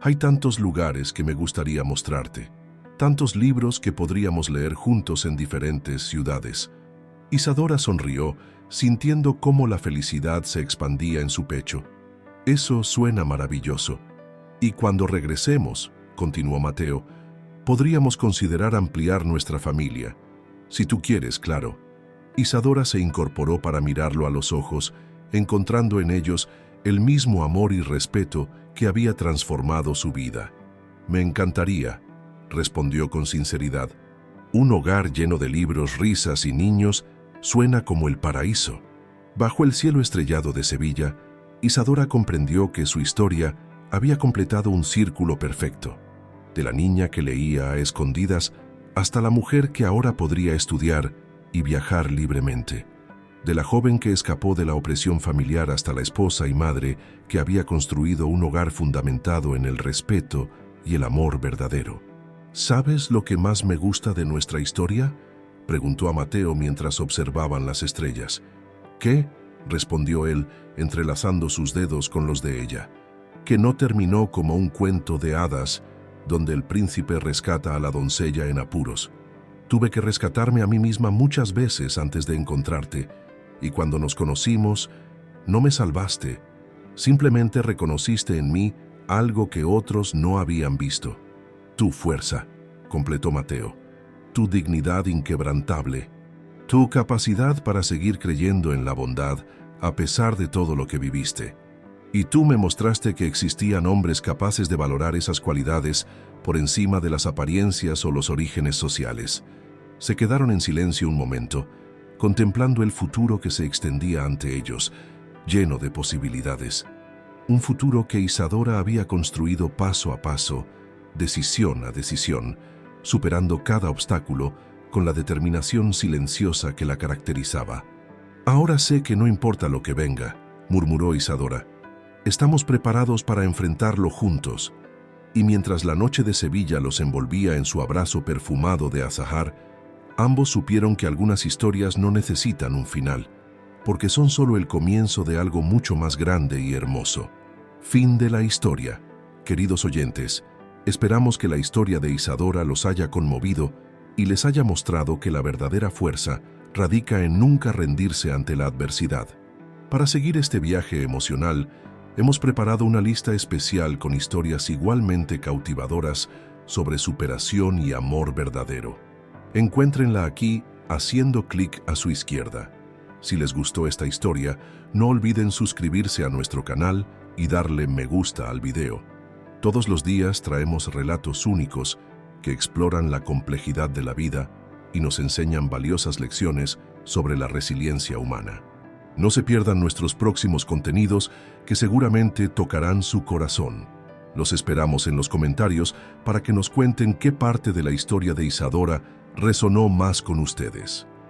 Hay tantos lugares que me gustaría mostrarte. Tantos libros que podríamos leer juntos en diferentes ciudades». Isadora sonrió, sintiendo cómo la felicidad se expandía en su pecho. «Eso suena maravilloso. Y cuando regresemos», continuó Mateo, «podríamos considerar ampliar nuestra familia. Si tú quieres, claro». Isadora se incorporó para mirarlo a los ojos, encontrando en ellos el mismo amor y respeto que había transformado su vida. «Me encantaría», respondió con sinceridad. «Un hogar lleno de libros, risas y niños suena como el paraíso». Bajo el cielo estrellado de Sevilla, Isadora comprendió que su historia había completado un círculo perfecto. De la niña que leía a escondidas hasta la mujer que ahora podría estudiar y viajar libremente. De la joven que escapó de la opresión familiar hasta la esposa y madre que había construido un hogar fundamentado en el respeto y el amor verdadero. «¿Sabes lo que más me gusta de nuestra historia?», preguntó a Mateo mientras observaban las estrellas. «¿Qué?», respondió él, entrelazando sus dedos con los de ella. «Que no terminó como un cuento de hadas, donde el príncipe rescata a la doncella en apuros. Tuve que rescatarme a mí misma muchas veces antes de encontrarte, y cuando nos conocimos, no me salvaste, simplemente reconociste en mí algo que otros no habían visto. Tu fuerza, completó Mateo, tu dignidad inquebrantable, tu capacidad para seguir creyendo en la bondad a pesar de todo lo que viviste. Y tú me mostraste que existían hombres capaces de valorar esas cualidades por encima de las apariencias o los orígenes sociales. Se quedaron en silencio un momento, contemplando el futuro que se extendía ante ellos, lleno de posibilidades. Un futuro que Isadora había construido paso a paso, decisión a decisión, superando cada obstáculo con la determinación silenciosa que la caracterizaba. «Ahora sé que no importa lo que venga», murmuró Isadora. «Estamos preparados para enfrentarlo juntos». Y mientras la noche de Sevilla los envolvía en su abrazo perfumado de azahar, ambos supieron que algunas historias no necesitan un final, porque son solo el comienzo de algo mucho más grande y hermoso. Fin de la historia. Queridos oyentes, esperamos que la historia de Isadora los haya conmovido y les haya mostrado que la verdadera fuerza radica en nunca rendirse ante la adversidad. Para seguir este viaje emocional, hemos preparado una lista especial con historias igualmente cautivadoras sobre superación y amor verdadero. Encuéntrenla aquí haciendo clic a su izquierda. Si les gustó esta historia, no olviden suscribirse a nuestro canal y darle me gusta al video. Todos los días traemos relatos únicos que exploran la complejidad de la vida y nos enseñan valiosas lecciones sobre la resiliencia humana. No se pierdan nuestros próximos contenidos que seguramente tocarán su corazón. Los esperamos en los comentarios para que nos cuenten qué parte de la historia de Isadora resonó más con ustedes.